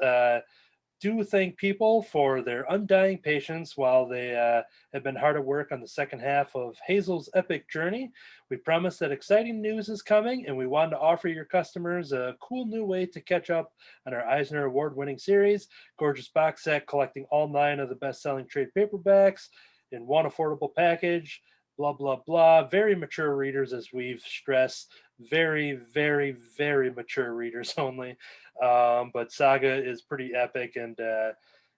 do thank people for their undying patience while they have been hard at work on the second half of Hazel's epic journey. We promise that exciting news is coming, and we wanted to offer your customers a cool new way to catch up on our Eisner Award-winning series. Gorgeous box set collecting all 9 of the best-selling trade paperbacks in one affordable package. Blah, blah, blah. Very mature readers, as we've stressed. Very, very, very mature readers only. But Saga is pretty epic, and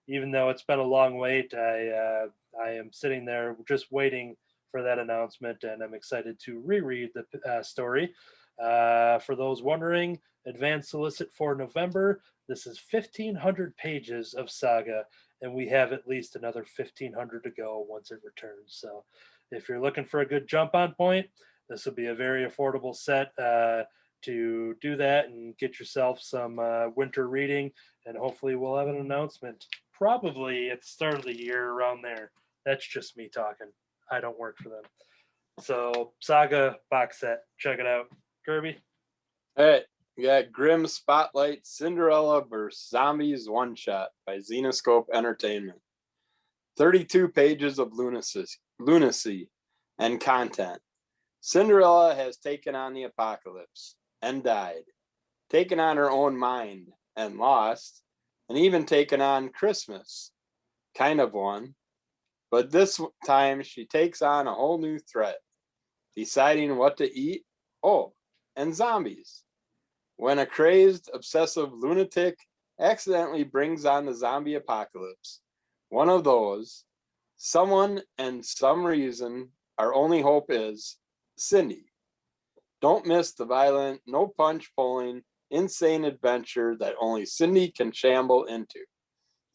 even though it's been a long wait, I am sitting there just waiting for that announcement, and I'm excited to reread the story. For those wondering, advance solicit for November. This is 1,500 pages of Saga, and we have at least another 1,500 to go once it returns. So if you're looking for a good jump on point, this will be a very affordable set to do that and get yourself some winter reading, and hopefully we'll have an announcement probably at the start of the year around there. That's just me talking. I don't work for them. So Saga Box Set, check it out. Kirby? All right, we got Grim Spotlight Cinderella vs. Zombies One Shot by Xenoscope Entertainment. 32 pages of lunacy and content. Cinderella has taken on the apocalypse and died, taken on her own mind and lost, and even taken on Christmas. Kind of one. But this time she takes on a whole new threat, deciding what to eat. Oh, and zombies. When a crazed, obsessive lunatic accidentally brings on the zombie apocalypse, one of those, someone and some reason, our only hope is Cindy. Don't miss the violent, no punch pulling, insane adventure that only Cindy can shamble into.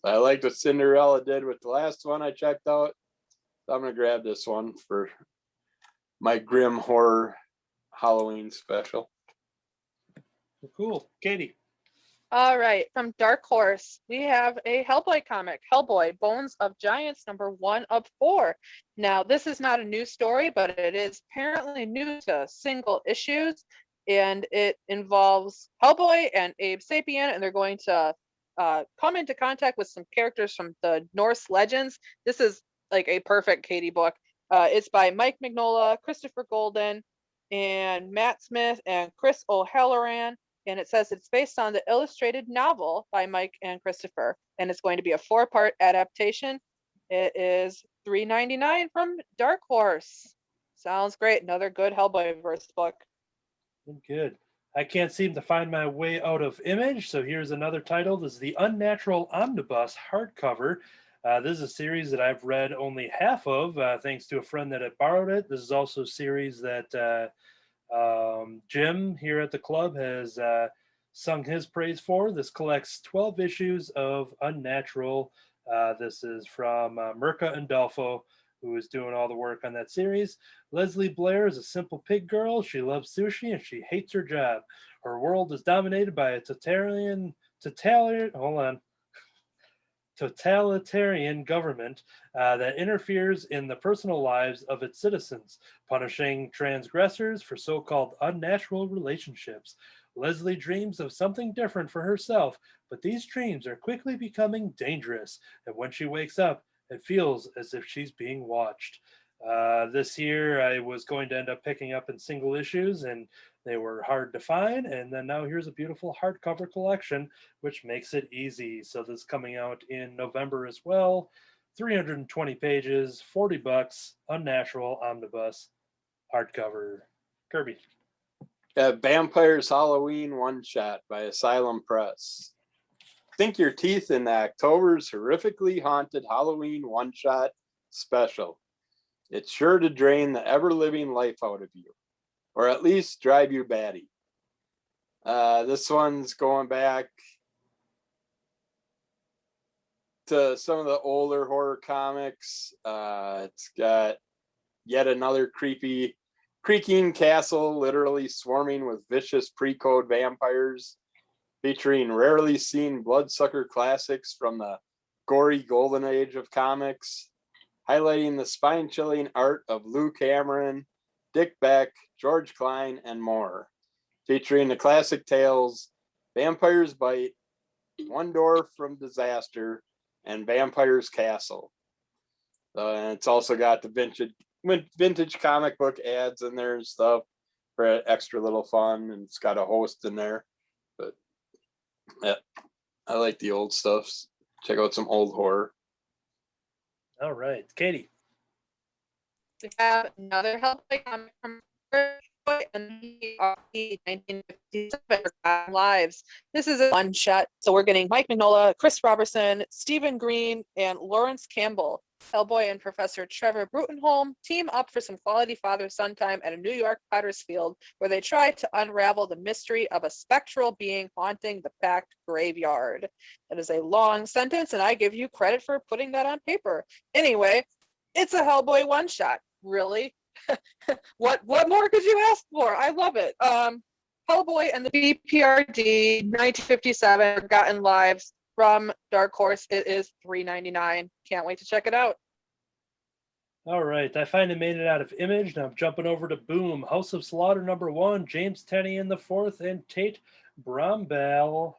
I liked what Cinderella did with the last one I checked out. So I'm going to grab this one for my grim horror Halloween special. Cool. Katie. All right, from Dark Horse, we have a Hellboy comic, Hellboy, Bones of Giants, number 1 of 4. Now, this is not a new story, but it is apparently new to single issues, and it involves Hellboy and Abe Sapien, and they're going to come into contact with some characters from the Norse legends. This is like a perfect Katie book. It's by Mike Mignola, Christopher Golden, and Matt Smith, and Chris O'Halloran. And it says it's based on the illustrated novel by Mike and Christopher, and it's going to be a 4-part adaptation. It is $3.99 from Dark Horse. Sounds great. Another good Hellboy verse book. Good. I can't seem to find my way out of Image, so here's another title. This is the Unnatural Omnibus hardcover. This is a series that I've read only half of, thanks to a friend that had borrowed it. This is also a series that Jim here at the club has sung his praise for. This collects 12 issues of Unnatural. This is from Mirka Andolfo, who is doing all the work on that series. Leslie Blair is a simple pig girl. She loves sushi and she hates her job. Her world is dominated by a totalitarian government that interferes in the personal lives of its citizens, punishing transgressors for so-called unnatural relationships. Leslie dreams of something different for herself, but these dreams are quickly becoming dangerous, and when she wakes up, it feels as if she's being watched. This year, I was going to end up picking up in single issues, and they were hard to find. And then now here's a beautiful hardcover collection, which makes it easy. So this is coming out in November as well. 320 pages, $40, Unnatural Omnibus hardcover. Kirby. Vampires Halloween One Shot by Asylum Press. Sink your teeth in October's horrifically haunted Halloween One Shot special. It's sure to drain the ever-living life out of you, or at least drive you batty. This one's going back to some of the older horror comics. It's got yet another creaking castle, literally swarming with vicious pre-code vampires, featuring rarely seen bloodsucker classics from the gory golden age of comics, highlighting the spine-chilling art of Lou Cameron, Dick Beck, George Klein, and more, featuring the classic tales Vampire's Bite, One Door from Disaster, and Vampire's Castle. And it's also got the vintage comic book ads in there and stuff for extra little fun, and it's got a host in there. But yeah, I like the old stuff. Check out some old horror. All right, Katie. We have another Hellboy comic from Hellboy and the 1957 Forgotten Lives. This is a one shot, so we're getting Mike Mignola, Chris Robertson, Stephen Green, and Lawrence Campbell. Hellboy and Professor Trevor Brutenholm team up for some quality father-son time at a New York potter's field, where they try to unravel the mystery of a spectral being haunting the packed graveyard. That is a long sentence, and I give you credit for putting that on paper. Anyway, it's a Hellboy one-shot. Really? What more could you ask for? I love it. Hellboy and the BPRD 1957 Forgotten Lives from Dark Horse. It is $3.99. Can't wait to check it out. All right, I finally made it out of Image. Now I'm jumping over to Boom, House of Slaughter #1, James Tenney in the fourth, and Tate Bromble.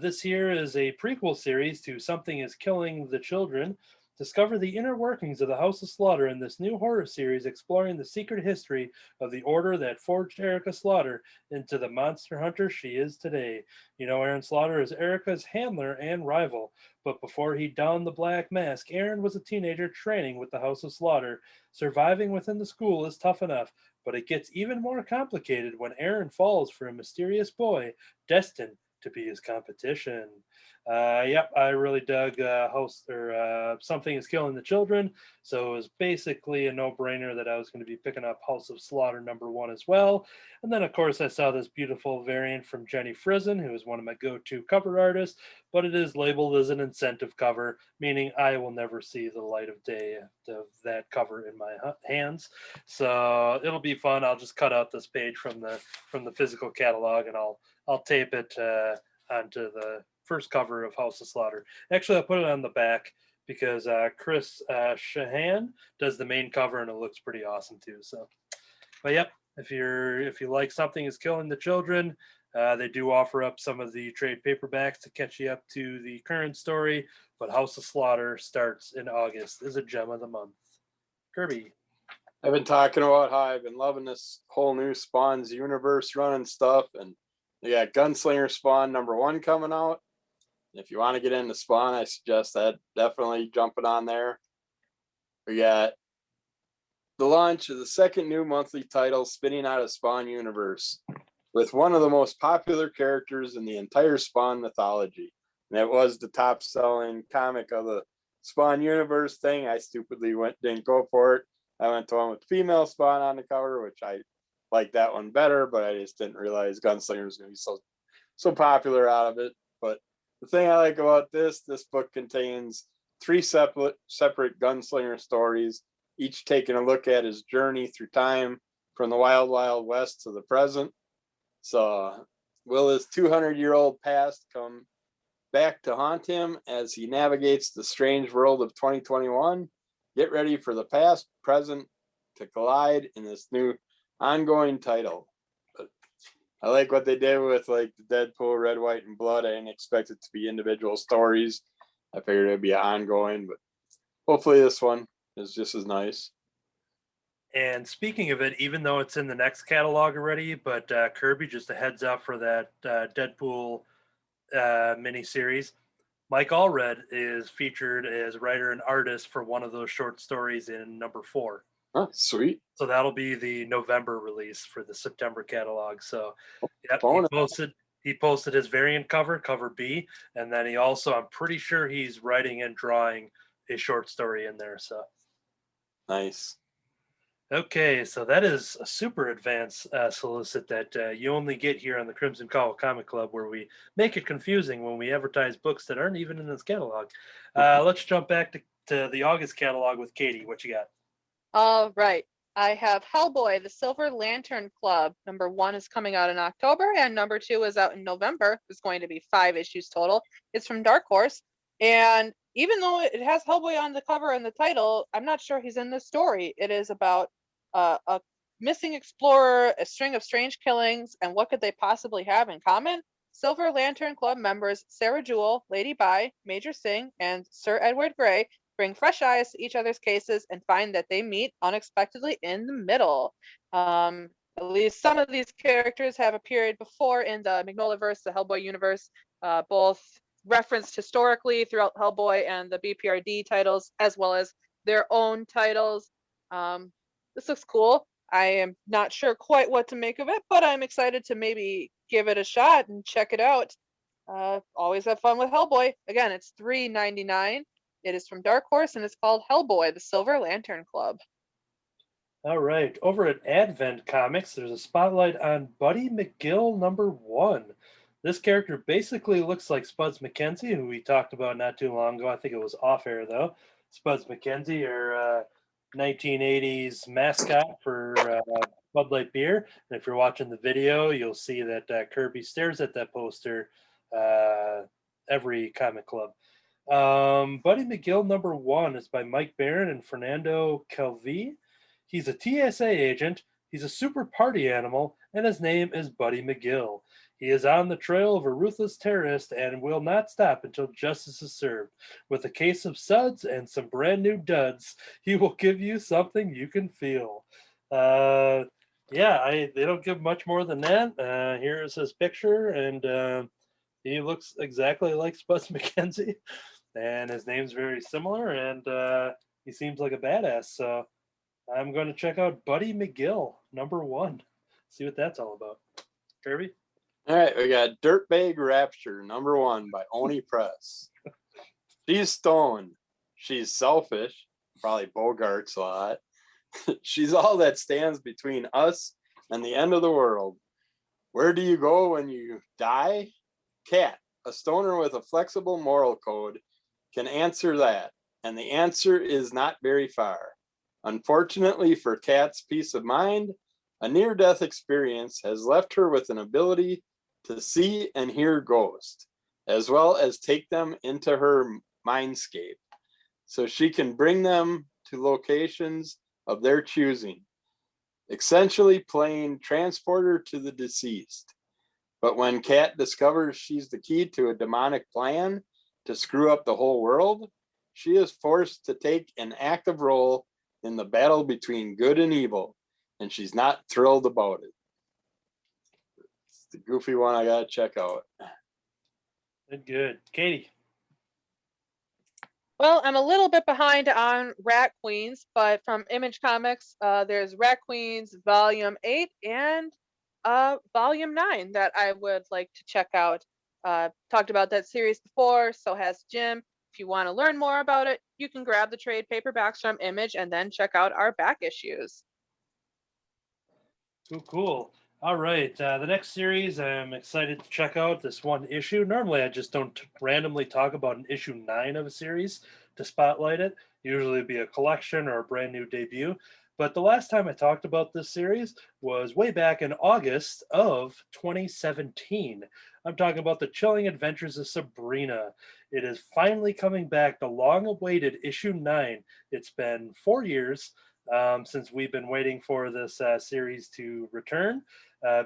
This here is a prequel series to Something is Killing the Children. Discover the inner workings of the House of Slaughter in this new horror series exploring the secret history of the order that forged Erica Slaughter into the monster hunter she is today. You know, Aaron Slaughter is Erica's handler and rival. But before he donned the black mask, Aaron was a teenager training with the House of Slaughter. Surviving within the school is tough enough, but it gets even more complicated when Aaron falls for a mysterious boy destined to be his competition. Yep, I really dug Something is Killing the Children. So it was basically a no-brainer that I was going to be picking up House of Slaughter #1 as well. And then, of course, I saw this beautiful variant from Jenny Frizen, who is one of my go-to cover artists, but it is labeled as an incentive cover, meaning I will never see the light of day of that cover in my hands. So it'll be fun. I'll just cut out this page from the physical catalog, and I'll tape it onto the first cover of House of Slaughter. Actually, I'll put it on the back because Chris Shahan does the main cover, and it looks pretty awesome too. So, but yep, if you like Something is Killing the Children, they do offer up some of the trade paperbacks to catch you up to the current story. But House of Slaughter starts in August. Is a gem of the month. Kirby. I've been talking about how I've been loving this whole new Spawn's universe run and stuff, and they got Gunslinger Spawn #1 coming out. If you want to get into Spawn, I suggest that definitely jumping on there. We got the launch of the second new monthly title spinning out of Spawn universe with one of the most popular characters in the entire Spawn mythology. And it was the top selling comic of the Spawn universe thing. I stupidly didn't go for it. I went to one with female Spawn on the cover, which I like that one better, but I just didn't realize Gunslinger was going to be so popular out of it. But the thing I like about this book contains 3 separate Gunslinger stories, each taking a look at his journey through time from the wild, wild west to the present. So will his 200-year-old past come back to haunt him as he navigates the strange world of 2021? Get ready for the past, present to collide in this new ongoing title. But I like what they did with like the Deadpool, Red, White, and Blood. I didn't expect it to be individual stories. I figured it'd be ongoing, but hopefully this one is just as nice. And speaking of it, even though it's in the next catalog already, but Kirby, just a heads up for that Deadpool miniseries, Mike Allred is featured as writer and artist for one of those short stories in #4. Oh, sweet. So that'll be the November release for the September catalog. So yep, he posted his variant cover B, and then he also, I'm pretty sure he's writing and drawing a short story in there. So nice. Okay, so that is a super advanced solicit that you only get here on the Crimson Cowl Comic Club, where we make it confusing when we advertise books that aren't even in this catalog. Let's jump back to the August catalog with Katie. What you got? All right. I have Hellboy, the Silver Lantern Club. #1 is coming out in October, and #2 is out in November. It's going to be 5 issues total. It's from Dark Horse. And even though it has Hellboy on the cover and the title, I'm not sure he's in this story. It is about a missing explorer, a string of strange killings, and what could they possibly have in common? Silver Lantern Club members Sarah Jewell, Lady Bye, Major Singh, and Sir Edward Grey bring fresh eyes to each other's cases and find that they meet unexpectedly in the middle. At least some of these characters have appeared before in the Mcgilliverse, the Hellboy universe, both referenced historically throughout Hellboy and the BPRD titles, as well as their own titles. This looks cool. I am not sure quite what to make of it, but I'm excited to maybe give it a shot and check it out. Always have fun with Hellboy. Again, it's $3.99. It is from Dark Horse, and it's called Hellboy, the Silver Lantern Club. All right. Over at Advent Comics, there's a spotlight on Buddy Mcgill #1. This character basically looks like Spuds MacKenzie, who we talked about not too long ago. I think it was off air, though. Spuds MacKenzie, our 1980s mascot for Bud Light beer. And if you're watching the video, you'll see that Kirby stares at that poster every comic club. Buddy Mcgill #1 is by Mike Barron and Fernando Calvi. He's a TSA agent. He's a super party animal, and his name is Buddy Mcgill. He is on the trail of a ruthless terrorist and will not stop until justice is served. With a case of suds and some brand new duds, he will give you something you can feel. They don't give much more than that. Here is his picture, and he looks exactly like Spuds McKenzie, and his name's very similar, and he seems like a badass. So I'm going to check out Buddy Mcgill #1. See what that's all about. Kirby? All right, we got Dirtbag Rapture #1 by Oni Press. She's stoned. She's selfish. Probably Bogarts a lot. She's all that stands between us and the end of the world. Where do you go when you die? Cat, a stoner with a flexible moral code, can answer that. And the answer is not very far. Unfortunately for Kat's peace of mind, a near-death experience has left her with an ability to see and hear ghosts, as well as take them into her mindscape, so she can bring them to locations of their choosing, essentially playing transporter to the deceased. But when Kat discovers she's the key to a demonic plan to screw up the whole world, she is forced to take an active role in the battle between good and evil, and she's not thrilled about it. It's the goofy one I gotta check out. Good. Katie? Well, I'm a little bit behind on Rat Queens, but from Image Comics, there's Rat Queens Volume 8 and Volume 9 that I would like to check out. Talked about that series before, so has Jim. If you want to learn more about it, you can grab the trade paperbacks from Image and then check out our back issues. Cool. All right. The next series I'm excited to check out this one issue. Normally, I just don't randomly talk about an issue 9 of a series to spotlight it. Usually it'd be a collection or a brand new debut. But the last time I talked about this series was way back in August of 2017. I'm talking about the Chilling Adventures of Sabrina. It is finally coming back, the long-awaited issue 9. It's been 4 years since we've been waiting for this series to return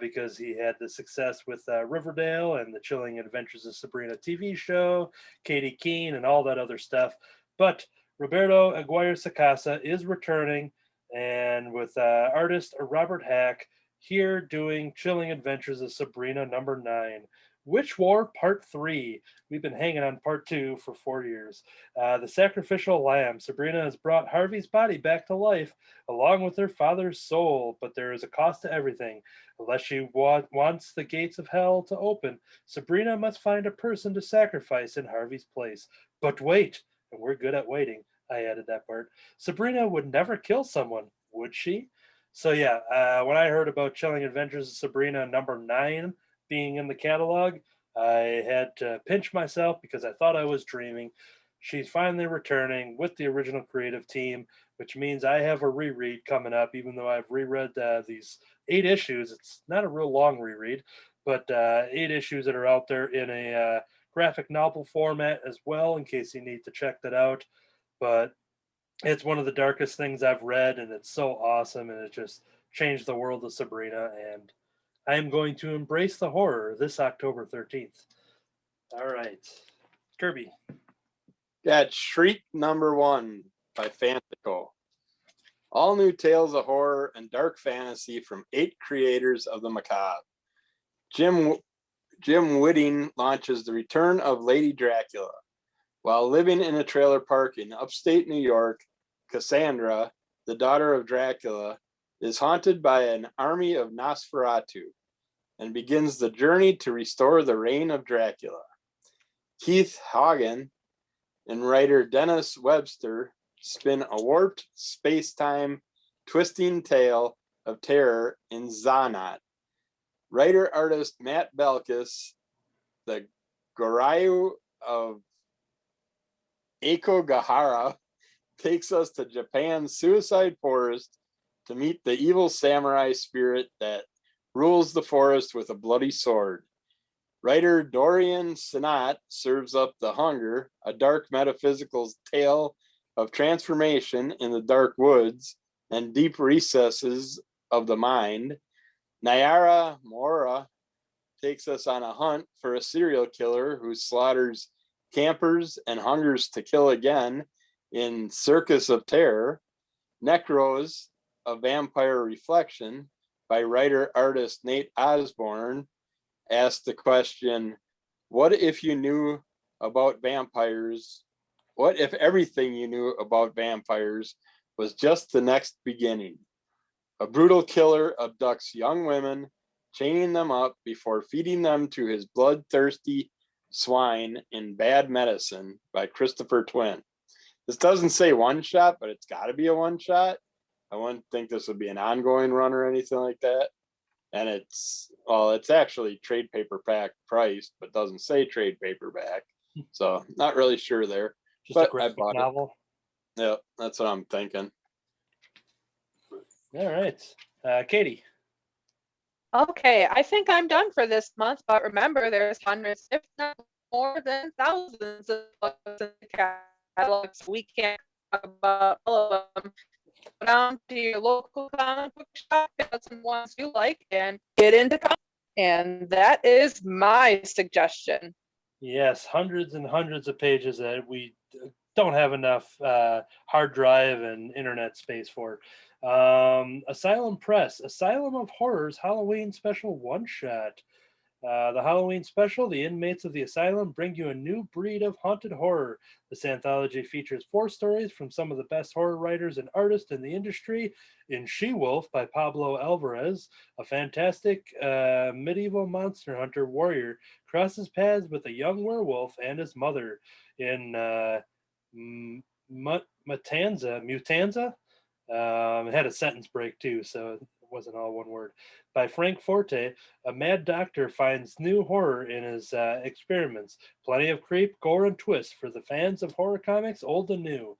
because he had the success with Riverdale and the Chilling Adventures of Sabrina TV show, Katie Keene, and all that other stuff. But Roberto Aguirre Sacasa is returning, and with artist Robert Hack here doing Chilling Adventures of Sabrina #9. Witch War Part 3. We've been hanging on Part 2 for 4 years. The Sacrificial Lamb. Sabrina has brought Harvey's body back to life along with her father's soul, but there is a cost to everything. Unless she wants the gates of hell to open, Sabrina must find a person to sacrifice in Harvey's place. But wait, and we're good at waiting. I added that part. Sabrina would never kill someone, would she? So yeah, when I heard about Chilling Adventures of Sabrina #9 being in the catalog, I had to pinch myself because I thought I was dreaming. She's finally returning with the original creative team, which means I have a reread coming up, even though I've reread these 8 issues. It's not a real long reread, but 8 issues that are out there in a graphic novel format as well, in case you need to check that out. But it's one of the darkest things I've read, and it's so awesome, and it just changed the world of Sabrina, and I am going to embrace the horror this October 13th. All right. Kirby. Got Shriek #1 by Fantico. All new tales of horror and dark fantasy from 8 creators of the macabre. Jim Whitting launches The Return of Lady Dracula. While living in a trailer park in upstate New York, Cassandra, the daughter of Dracula, is haunted by an army of Nosferatu and begins the journey to restore the reign of Dracula. Keith Hagen and writer Dennis Webster spin a warped space-time twisting tale of terror in Zanat. Writer-artist Matt Belkis, the Gorayu of Ekogahara, takes us to Japan's suicide forest to meet the evil samurai spirit that rules the forest with a bloody sword. Writer Dorian Sinnott serves up The Hunger, a dark metaphysical tale of transformation in the dark woods and deep recesses of the mind. Nyara Mora takes us on a hunt for a serial killer who slaughters campers and hungers to kill again in Circus of Terror. Necros, a vampire reflection by writer-artist Nate Osborne, asked the question, what if you knew about vampires? What if everything you knew about vampires was just the next beginning? A brutal killer abducts young women, chaining them up before feeding them to his bloodthirsty swine in Bad Medicine by Christopher Twin. This doesn't say one shot, but it's got to be a one shot. I wouldn't think this would be an ongoing run or anything like that. And it's actually trade paperback priced, but doesn't say trade paperback. So not really sure there. Just but a graphic I bought novel. it. Yeah, that's what I'm thinking. All right. Katie. Okay, I think I'm done for this month, but remember there's hundreds, if not more than thousands of books in the catalog, so we can't talk about all of them. Go down to your local comic book shop, pick out some ones you like, and get into comics. And that is my suggestion. Yes, hundreds and hundreds of pages that we don't have enough hard drive and internet space for. Asylum Press, Asylum of Horrors Halloween Special One Shot. The Halloween special, the inmates of the asylum bring you a new breed of haunted horror. This anthology features 4 stories from some of the best horror writers and artists in the industry. In She-Wolf by Pablo Alvarez, a fantastic medieval monster hunter warrior crosses paths with a young werewolf and his mother. In Mutanza, it had a sentence break too, so it wasn't all one word. By Frank Forte, a mad doctor finds new horror in his experiments. Plenty of creep, gore, and twist for the fans of horror comics, old and new.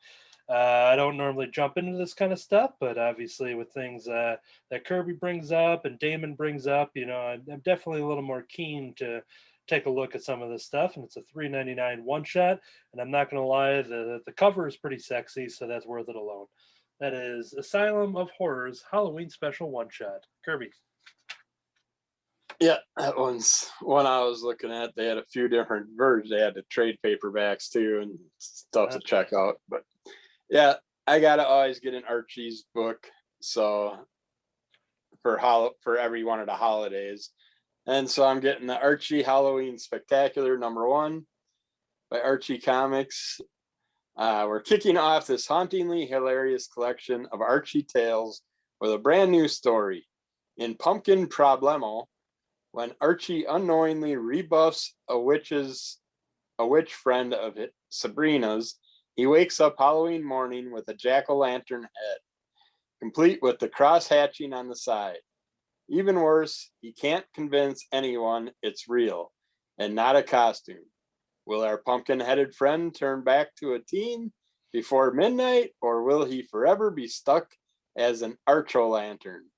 I don't normally jump into this kind of stuff, but obviously with things that Kirby brings up and Damon brings up, I'm definitely a little more keen to take a look at some of this stuff. And it's a $3.99 one shot. And I'm not going to lie, the cover is pretty sexy, so that's worth it alone. That is Asylum of Horrors Halloween Special One Shot. Kirby. Yeah, that one's one I was looking at. They had a few different versions. They had the trade paperbacks too and stuff to check out. But yeah, I gotta always get an Archie's book. So for every one of the holidays. And so I'm getting the Archie Halloween Spectacular #1 by Archie Comics. We're kicking off this hauntingly hilarious collection of Archie tales with a brand new story. In Pumpkin Problemo, when Archie unknowingly rebuffs a witch friend of it, Sabrina's, he wakes up Halloween morning with a jack-o'-lantern head, complete with the cross hatching on the side. Even worse, he can't convince anyone it's real and not a costume. Will our pumpkin-headed friend turn back to a teen before midnight, or will he forever be stuck as an Arch-o'-lantern?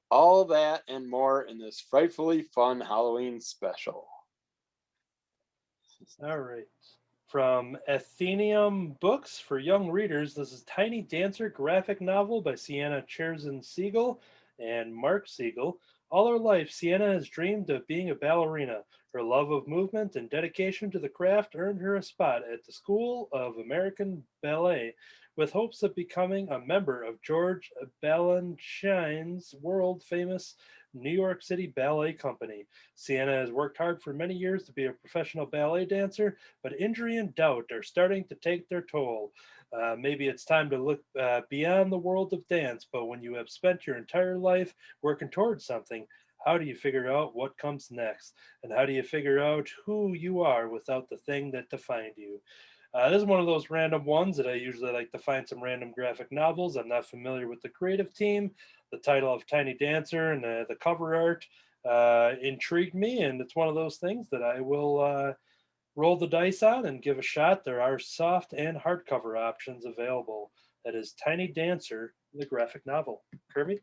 All that and more in this frightfully fun Halloween special. All right. From Athenaeum Books for young readers, this is Tiny Dancer graphic novel by Sienna Cherson Siegel and Mark Siegel. All her life, Sienna has dreamed of being a ballerina. Her love of movement and dedication to the craft earned her a spot at the School of American Ballet, with hopes of becoming a member of George Balanchine's world-famous New York City Ballet Company. Sienna has worked hard for many years to be a professional ballet dancer, but injury and doubt are starting to take their toll. Maybe it's time to look beyond the world of dance, but when you have spent your entire life working towards something, how do you figure out what comes next? And how do you figure out who you are without the thing that defined you? This is one of those random ones that I usually like to find some random graphic novels. I'm not familiar with the creative team. The title of Tiny Dancer and the cover art intrigued me, and it's one of those things that I will roll the dice on and give a shot. There are soft and hardcover options available. That is Tiny Dancer, the graphic novel. Kirby?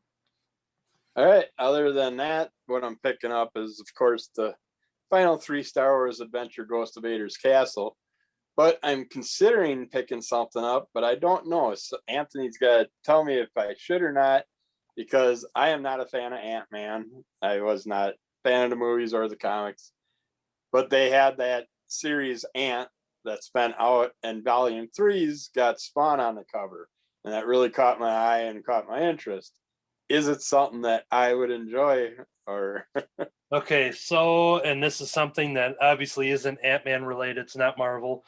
All right. Other than that, what I'm picking up is, of course, the final 3 Star Wars Adventure Ghost of Vader's Castle. But I'm considering picking something up, but I don't know. So Anthony's got to tell me if I should or not, because I am not a fan of Ant-Man. I was not a fan of the movies or the comics. But they had that series Ant that's been out, and Volume 3's got Spawn on the cover. And that really caught my eye and caught my interest. Is it something that I would enjoy, or... Okay, so, and this is something that obviously isn't Ant-Man related. It's not Marvel.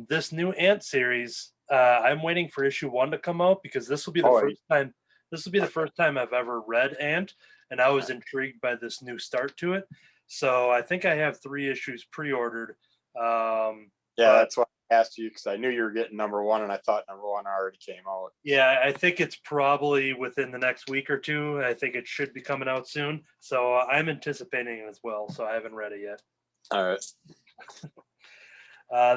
This new Ant series, I'm waiting for issue 1 to come out, because this will be the first time. This will be the first time I've ever read Ant, and I was intrigued by this new start to it. So I think I have 3 issues pre-ordered. That's why I asked you, because I knew you were getting number 1, and I thought number 1 already came out. Yeah, I think it's probably within the next week or 2. I think it should be coming out soon. So I'm anticipating it as well. So I haven't read it yet. All right.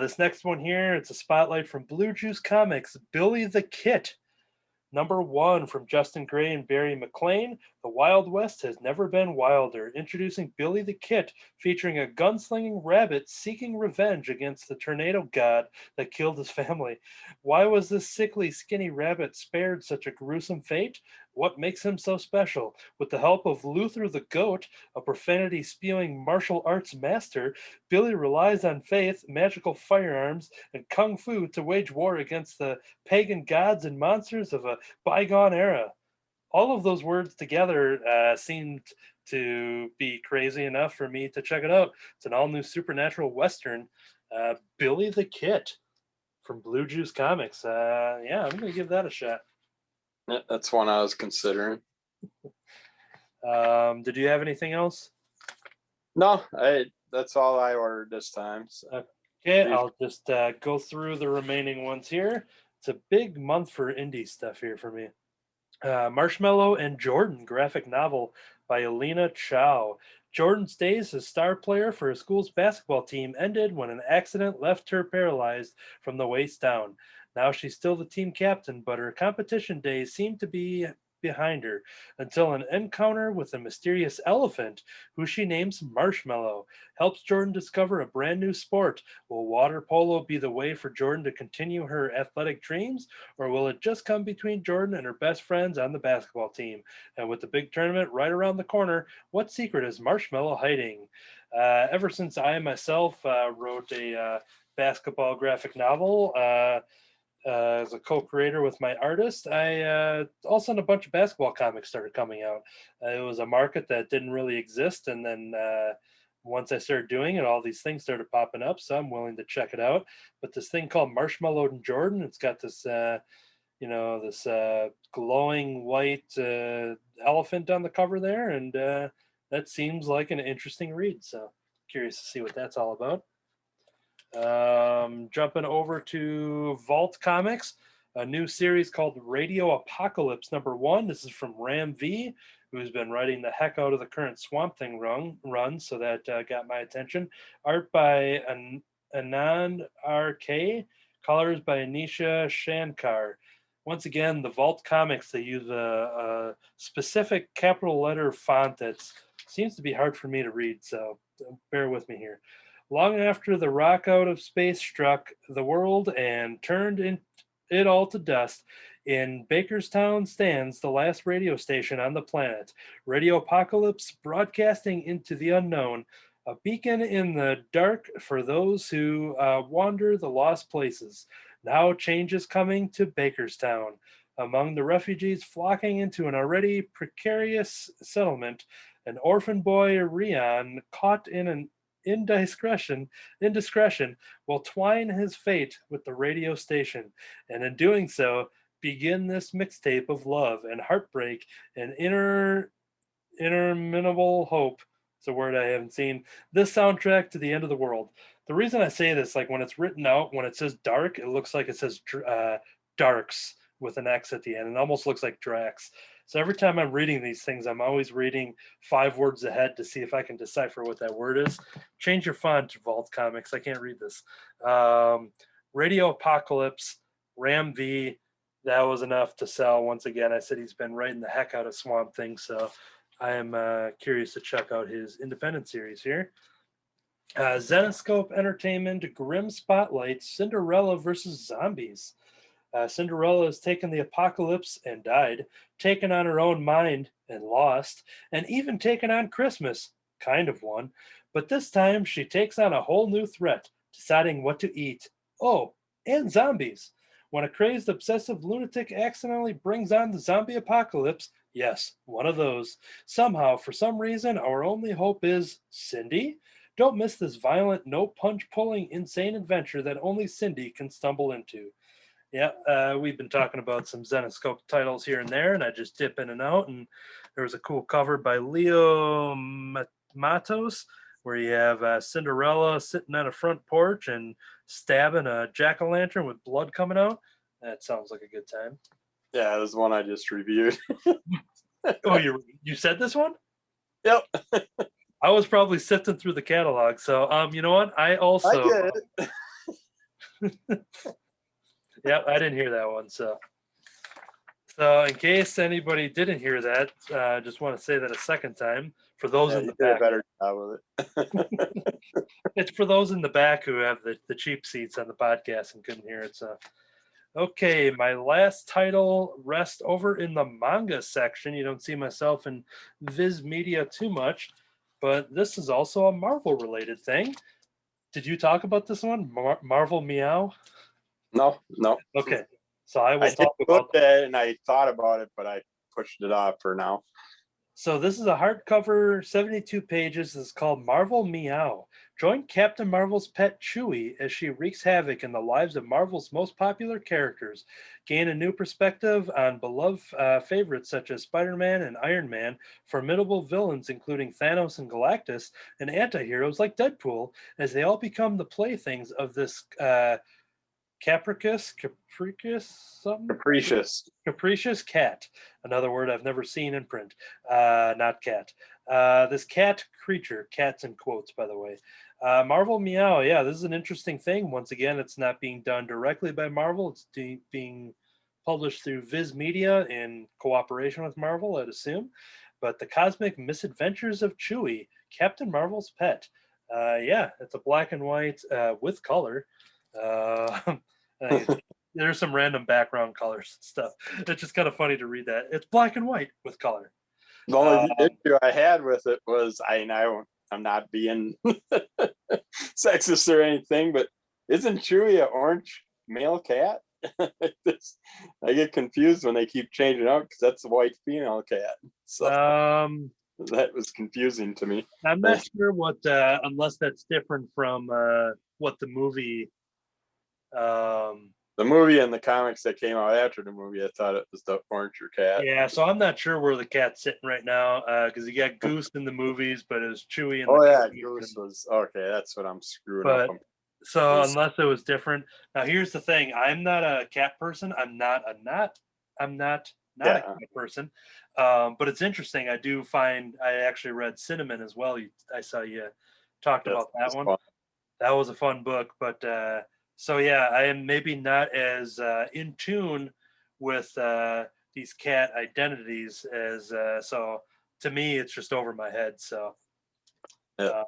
This next one here, it's a spotlight from Blue Juice Comics, Billy the Kit. Number 1 from Justin Gray and Barry McLean. The Wild West has never been wilder. Introducing Billy the Kit, featuring a gunslinging rabbit seeking revenge against the tornado god that killed his family. Why was this sickly, skinny rabbit spared such a gruesome fate? What makes him so special? With the help of Luther the Goat, a profanity-spewing martial arts master, Billy relies on faith, magical firearms, and kung fu to wage war against the pagan gods and monsters of a bygone era. All of those words together seemed to be crazy enough for me to check it out. It's an all-new supernatural western, Billy the Kit from Blue Juice Comics. Yeah, I'm going to give that a shot. That's one I was considering. Did you have anything else? No, that's all I ordered this time. So. Okay, I'll just go through the remaining ones here. It's a big month for indie stuff here for me. Marshmallow and Jordan graphic novel by Alina Chow. Jordan's days as star player for her school's basketball team ended when an accident left her paralyzed from the waist down. Now she's still the team captain, but her competition days seem to be behind her until an encounter with a mysterious elephant, who she names Marshmallow, helps Jordan discover a brand new sport. Will water polo be the way for Jordan to continue her athletic dreams, or will it just come between Jordan and her best friends on the basketball team? And with the big tournament right around the corner, what secret is Marshmallow hiding? Ever since I myself wrote a basketball graphic novel, as a co-creator with my artist, I all of a sudden a bunch of basketball comics started coming out. It was a market that didn't really exist, and then once I started doing it, all these things started popping up. So I'm willing to check it out. But this thing called Marshmallow and Jordan, it's got this, this glowing white elephant on the cover there, and that seems like an interesting read. So curious to see what that's all about. Jumping over to Vault Comics, a new series called Radio Apocalypse number 1. This is from Ram V, who's been writing the heck out of the current Swamp Thing run, so that got my attention. Art by Anand R.K., colors by Anisha Shankar. Once again, the Vault Comics, they use a specific capital letter font that seems to be hard for me to read, so bear with me here. Long after the rock out of space struck the world and turned it all to dust, in Bakerstown stands the last radio station on the planet. Radio Apocalypse, broadcasting into the unknown, a beacon in the dark for those who wander the lost places. Now change is coming to Bakerstown. Among the refugees flocking into an already precarious settlement, an orphan boy, Rion, caught in an indiscretion will twine his fate with the radio station, and in doing so begin this mixtape of love and heartbreak and interminable hope. It's a word I haven't seen. This soundtrack to the end of the world. The reason I say this, like when it's written out, when it says dark, it looks like it says darks with an X at the end. It almost looks like Drax. So every time I'm reading these things, I'm always reading 5 words ahead to see if I can decipher what that word is. Change your font to Vault Comics. I can't read this. Radio Apocalypse, Ram V, that was enough to sell. Once again, I said he's been writing the heck out of Swamp Thing, so I am curious to check out his independent series here. Zenoscope Entertainment, Grim Spotlight, Cinderella versus Zombies. Cinderella has taken the apocalypse and died, taken on her own mind and lost, and even taken on Christmas, kind of won. But this time she takes on a whole new threat, deciding what to eat. Oh, and zombies. When a crazed, obsessive lunatic accidentally brings on the zombie apocalypse, yes, one of those. Somehow, for some reason, our only hope is Cindy? Don't miss this violent, no punch pulling, insane adventure that only Cindy can stumble into. Yeah, we've been talking about some Zenoscope titles here and there, and I just dip in and out. And there was a cool cover by Leo Matos where you have Cinderella sitting on a front porch and stabbing a jack-o'-lantern with blood coming out. That sounds like a good time. Yeah, this one I just reviewed. Oh, you said this one? Yep. I was probably sifting through the catalog, so you know what? I get it. Yeah, I didn't hear that one. So in case anybody didn't hear that, I just want to say that a second time for those in the back. A better job with it. It's for those in the back who have the cheap seats on the podcast and couldn't hear it. So, okay, my last title rests over in the manga section. You don't see myself in Viz Media too much, but this is also a Marvel related thing. Did you talk about this one, Marvel Meow? No. Okay, so I will talk about it, and I thought about it, but I pushed it off for now. So this is a hardcover, 72 pages. It's called Marvel Meow. Join Captain Marvel's pet Chewie as she wreaks havoc in the lives of Marvel's most popular characters. Gain a new perspective on beloved favorites such as Spider-Man and Iron Man, formidable villains including Thanos and Galactus, and anti-heroes like Deadpool, as they all become the playthings of this capricious cat, another word I've never seen in print. Not cat. This cat creature, cats in quotes, by the way. Marvel Meow, yeah, this is an interesting thing. Once again, it's not being done directly by Marvel. It's being published through Viz Media in cooperation with Marvel, I'd assume. But the cosmic misadventures of Chewie, Captain Marvel's pet. Yeah, it's a black and white with color. There's some random background colors and stuff. It's just kind of funny to read that. It's black and white with color. The only issue I had with it was I'm not being sexist or anything, but isn't Chewie an orange male cat? I get confused when they keep changing out because that's a white female cat. So that was confusing to me. I'm not sure what, unless that's different from what the movie. The movie and the comics that came out after the movie, I thought it was the orange cat. Yeah, so I'm not sure where the cat's sitting right now because you got Goose in the movies, but it was Chewie in the Goose was okay. That's what I'm screwing up. So unless it was different. Now here's the thing: I'm not a cat person. I'm not a cat person. But it's interesting. I actually read Cinnamon as well. I saw you talked about that one. Fun. That was a fun book, but. So yeah, I am maybe not as in tune with these cat identities as so. To me, it's just over my head. So, but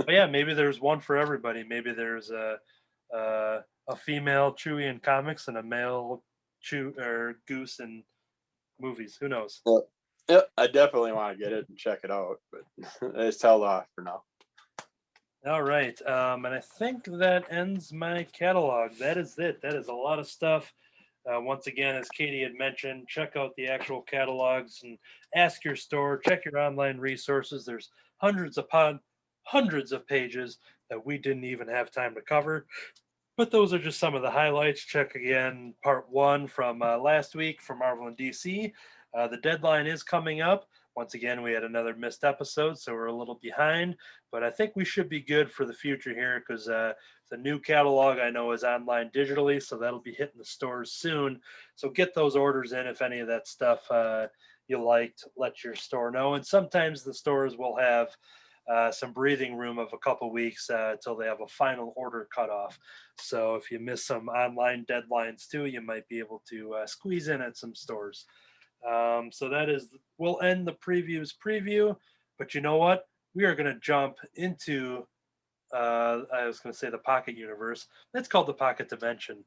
yeah, maybe there's one for everybody. Maybe there's a female Chewie in comics and a male Goose in movies. Who knows? Yeah, I definitely want to get it and check it out, but it's held off for now. All right. And I think that ends my catalog. That is it. That is a lot of stuff. Once again, as Katie had mentioned, check out the actual catalogs and ask your store, check your online resources. There's hundreds upon hundreds of pages that we didn't even have time to cover. But those are just some of the highlights. Check again part 1 from last week for Marvel and DC. The deadline is coming up. Once again, we had another missed episode, so we're a little behind, but I think we should be good for the future here because the new catalog I know is online digitally, so that'll be hitting the stores soon. So get those orders in if any of that stuff you liked, let your store know. And sometimes the stores will have some breathing room of a couple weeks until they have a final order cutoff. So if you miss some online deadlines too, you might be able to squeeze in at some stores. So we'll end the preview, but you know what? We are going to jump into I was going to say the Pocket Universe. It's called the Pocket Dimension.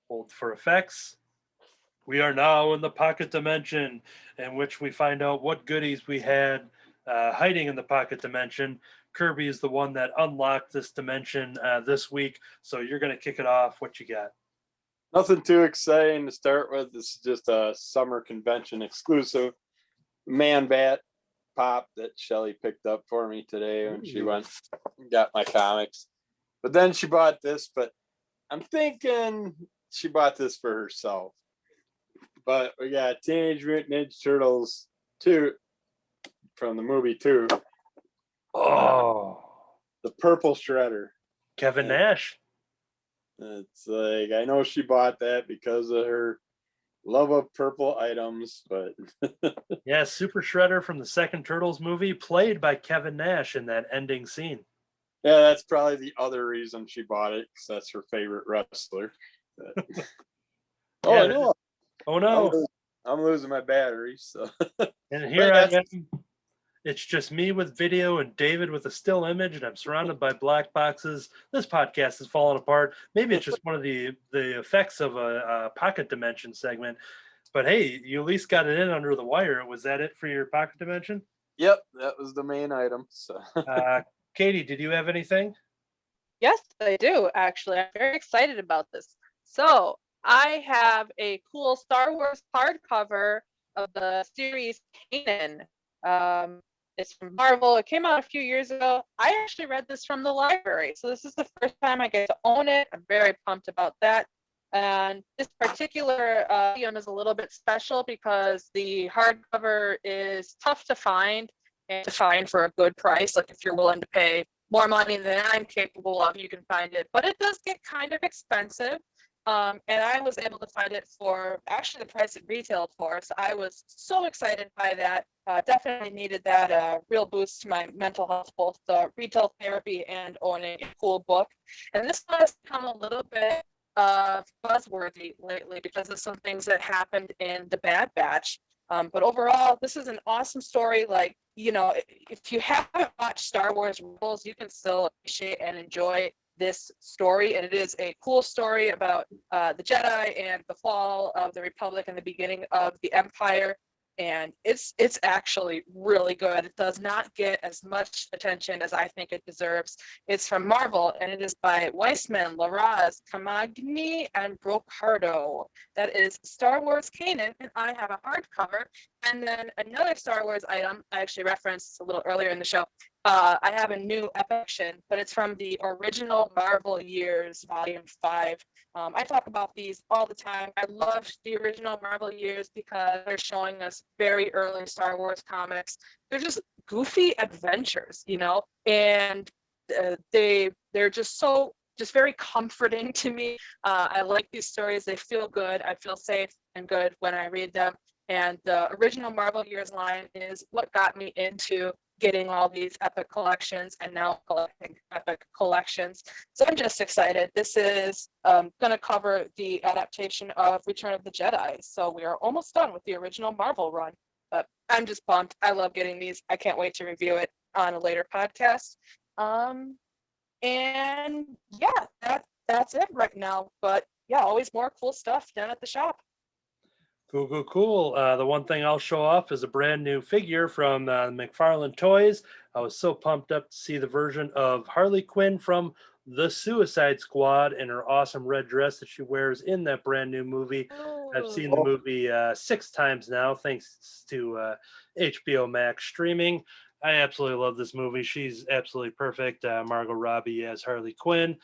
Hold for effects. We are now in the Pocket Dimension, in which we find out what goodies we had hiding in the Pocket Dimension. Kirby is the one that unlocked this dimension this week, so you're going to kick it off. What you got? Nothing too exciting to start with. This is just a summer convention exclusive Man Bat pop that Shelly picked up for me today when she went and got my comics. But then she bought this, but I'm thinking she bought this for herself. But we got Teenage Mutant Ninja Turtles 2 from the movie 2. Oh, the Purple Shredder. Kevin Nash. It's like, I know she bought that because of her love of purple items, but yeah, Super Shredder from the second Turtles movie, played by Kevin Nash in that ending scene. Yeah, that's probably the other reason she bought it, because that's her favorite wrestler. Yeah, no. Oh no. I'm losing my battery. So and here I am. It's just me with video and David with a still image, and I'm surrounded by black boxes. This podcast is falling apart. Maybe it's just one of the effects of a Pocket Dimension segment. But hey, you at least got it in under the wire. Was that it for your Pocket Dimension? Yep, that was the main item. So Katie, did you have anything? Yes, I do, actually. I'm very excited about this. So I have a cool Star Wars hardcover of the series Kanan. It's from Marvel. It came out a few years ago. I actually read this from the library. So this is the first time I get to own it. I'm very pumped about that. And this particular item is a little bit special because the hardcover is tough to find, and to find for a good price. Like if you're willing to pay more money than I'm capable of, you can find it. But it does get kind of expensive. And I was able to find it for actually the price it retailed for. So I was so excited by that. Definitely needed that real boost to my mental health, both retail therapy and owning a cool book. And this one has become a little bit buzzworthy lately because of some things that happened in the Bad Batch. But overall, this is an awesome story. Like, you know, if you haven't watched Star Wars Rebels, you can still appreciate and enjoy this story. And it is a cool story about the Jedi and the fall of the Republic and the beginning of the Empire. And it's actually really good. It does not get as much attention as I think it deserves. It's from Marvel, and it is by Weissman, Larraz, Camagni, and Brocardo. That is Star Wars Kanan, and I have a hardcover. And then another Star Wars item I actually referenced a little earlier in the show. I have a new epiction, but it's from the original Marvel Years, Volume 5. I talk about these all the time. I love the original Marvel Years because they're showing us very early Star Wars comics. They're just goofy adventures, you know, and they're just very comforting to me. I like these stories. They feel good. I feel safe and good when I read them. And the original Marvel Years line is what got me into getting all these epic collections and now collecting epic collections. So I'm just excited. This is going to cover the adaptation of Return of the Jedi. So we are almost done with the original Marvel run. But I'm just pumped. I love getting these. I can't wait to review it on a later podcast. And yeah, that's it right now. But yeah, always more cool stuff down at the shop. Cool. The one thing I'll show off is a brand new figure from McFarlane Toys. I was so pumped up to see the version of Harley Quinn from the Suicide Squad in her awesome red dress that she wears in that brand new movie. I've seen the movie 6 times now, thanks to HBO Max streaming. I absolutely love this movie. She's absolutely perfect. Margot Robbie as Harley Quinn.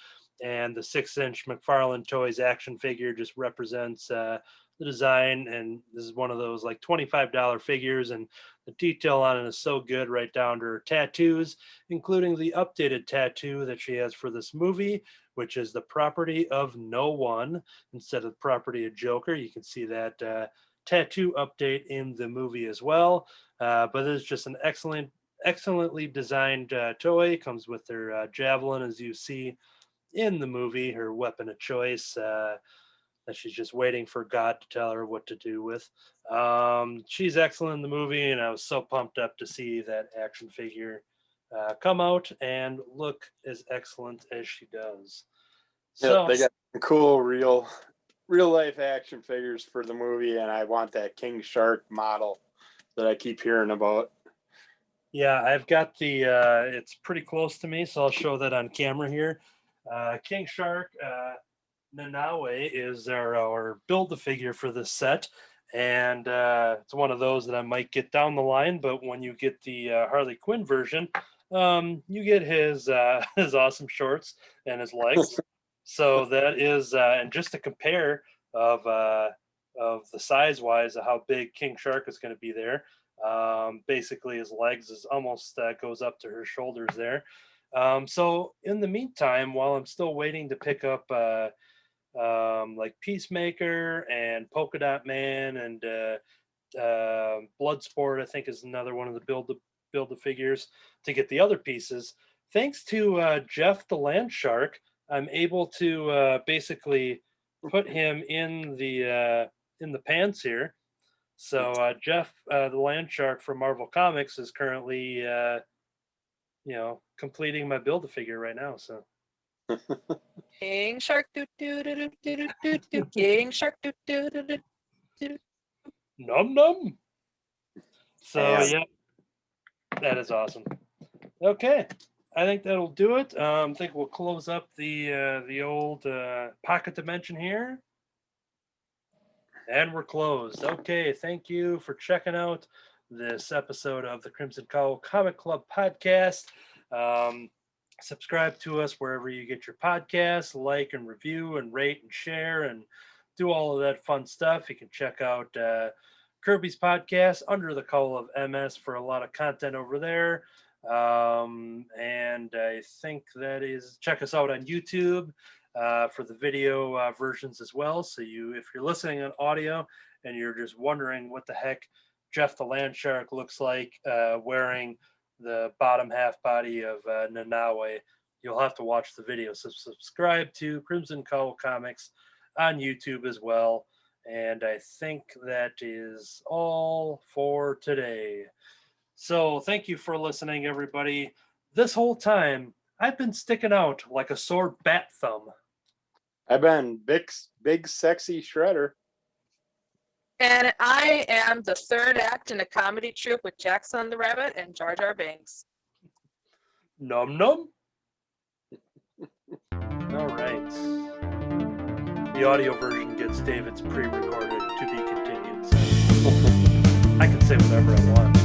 And the 6-inch McFarlane Toys action figure just represents the design, and this is one of those like $25 figures, and the detail on it is so good, right down to her tattoos, including the updated tattoo that she has for this movie, which is the property of no one instead of property of Joker. You can see that tattoo update in the movie as well, but it's just an excellently designed toy. Comes with her javelin, as you see in the movie, her weapon of choice, that she's just waiting for God to tell her what to do with. She's excellent in the movie, and I was so pumped up to see that action figure come out and look as excellent as she does. Yeah, So they got some cool real life action figures for the movie, and I want that King Shark model that I keep hearing about. yeah, I've got the it's pretty close to me, so I'll show that on camera here. King Shark Nanawe is our build the figure for this set, and it's one of those that I might get down the line, but when you get the Harley Quinn version, you get his his awesome shorts and his legs. So that is and just to compare of the size wise of how big King Shark is going to be there. Basically his legs is almost goes up to her shoulders there. So in the meantime, while I'm still waiting to pick up like Peacemaker and Polka Dot Man and Bloodsport, I think is another one of the build the figures to get the other pieces. Thanks to Jeff the Land Shark, I'm able to basically put him in the pants here. So Jeff the Land Shark from Marvel Comics is currently completing my build a figure right now. So King Shark doo doo doo doo doo doo doo. King Shark doo doo doo doo doo. num num. So Yes. yeah, that is awesome. Okay, I think that'll do it. I think we'll close up the old pocket dimension here. And we're closed. Okay, thank you for checking out this episode of the Crimson Cowl Comic Club podcast. Subscribe to us wherever you get your podcasts, like and review and rate and share and do all of that fun stuff. You can check out Kirby's podcast, Under the Cowl of MS, for a lot of content over there. And I think that is, check us out on YouTube for the video versions as well. So if you're listening on audio and you're just wondering what the heck Jeff the Land Shark looks like wearing the bottom half body of Nanawe, you'll have to watch the video. So subscribe to Crimson Cowl Comics on YouTube as well. And I think that is all for today. So thank you for listening, everybody. This whole time, I've been sticking out like a sore bat thumb. I've been big sexy Shredder. And I am the third act in a comedy troupe with Jackson the Rabbit and Jar Jar Binks. Num num. All right. The audio version gets David's pre-recorded to be continued. So I can say whatever I want.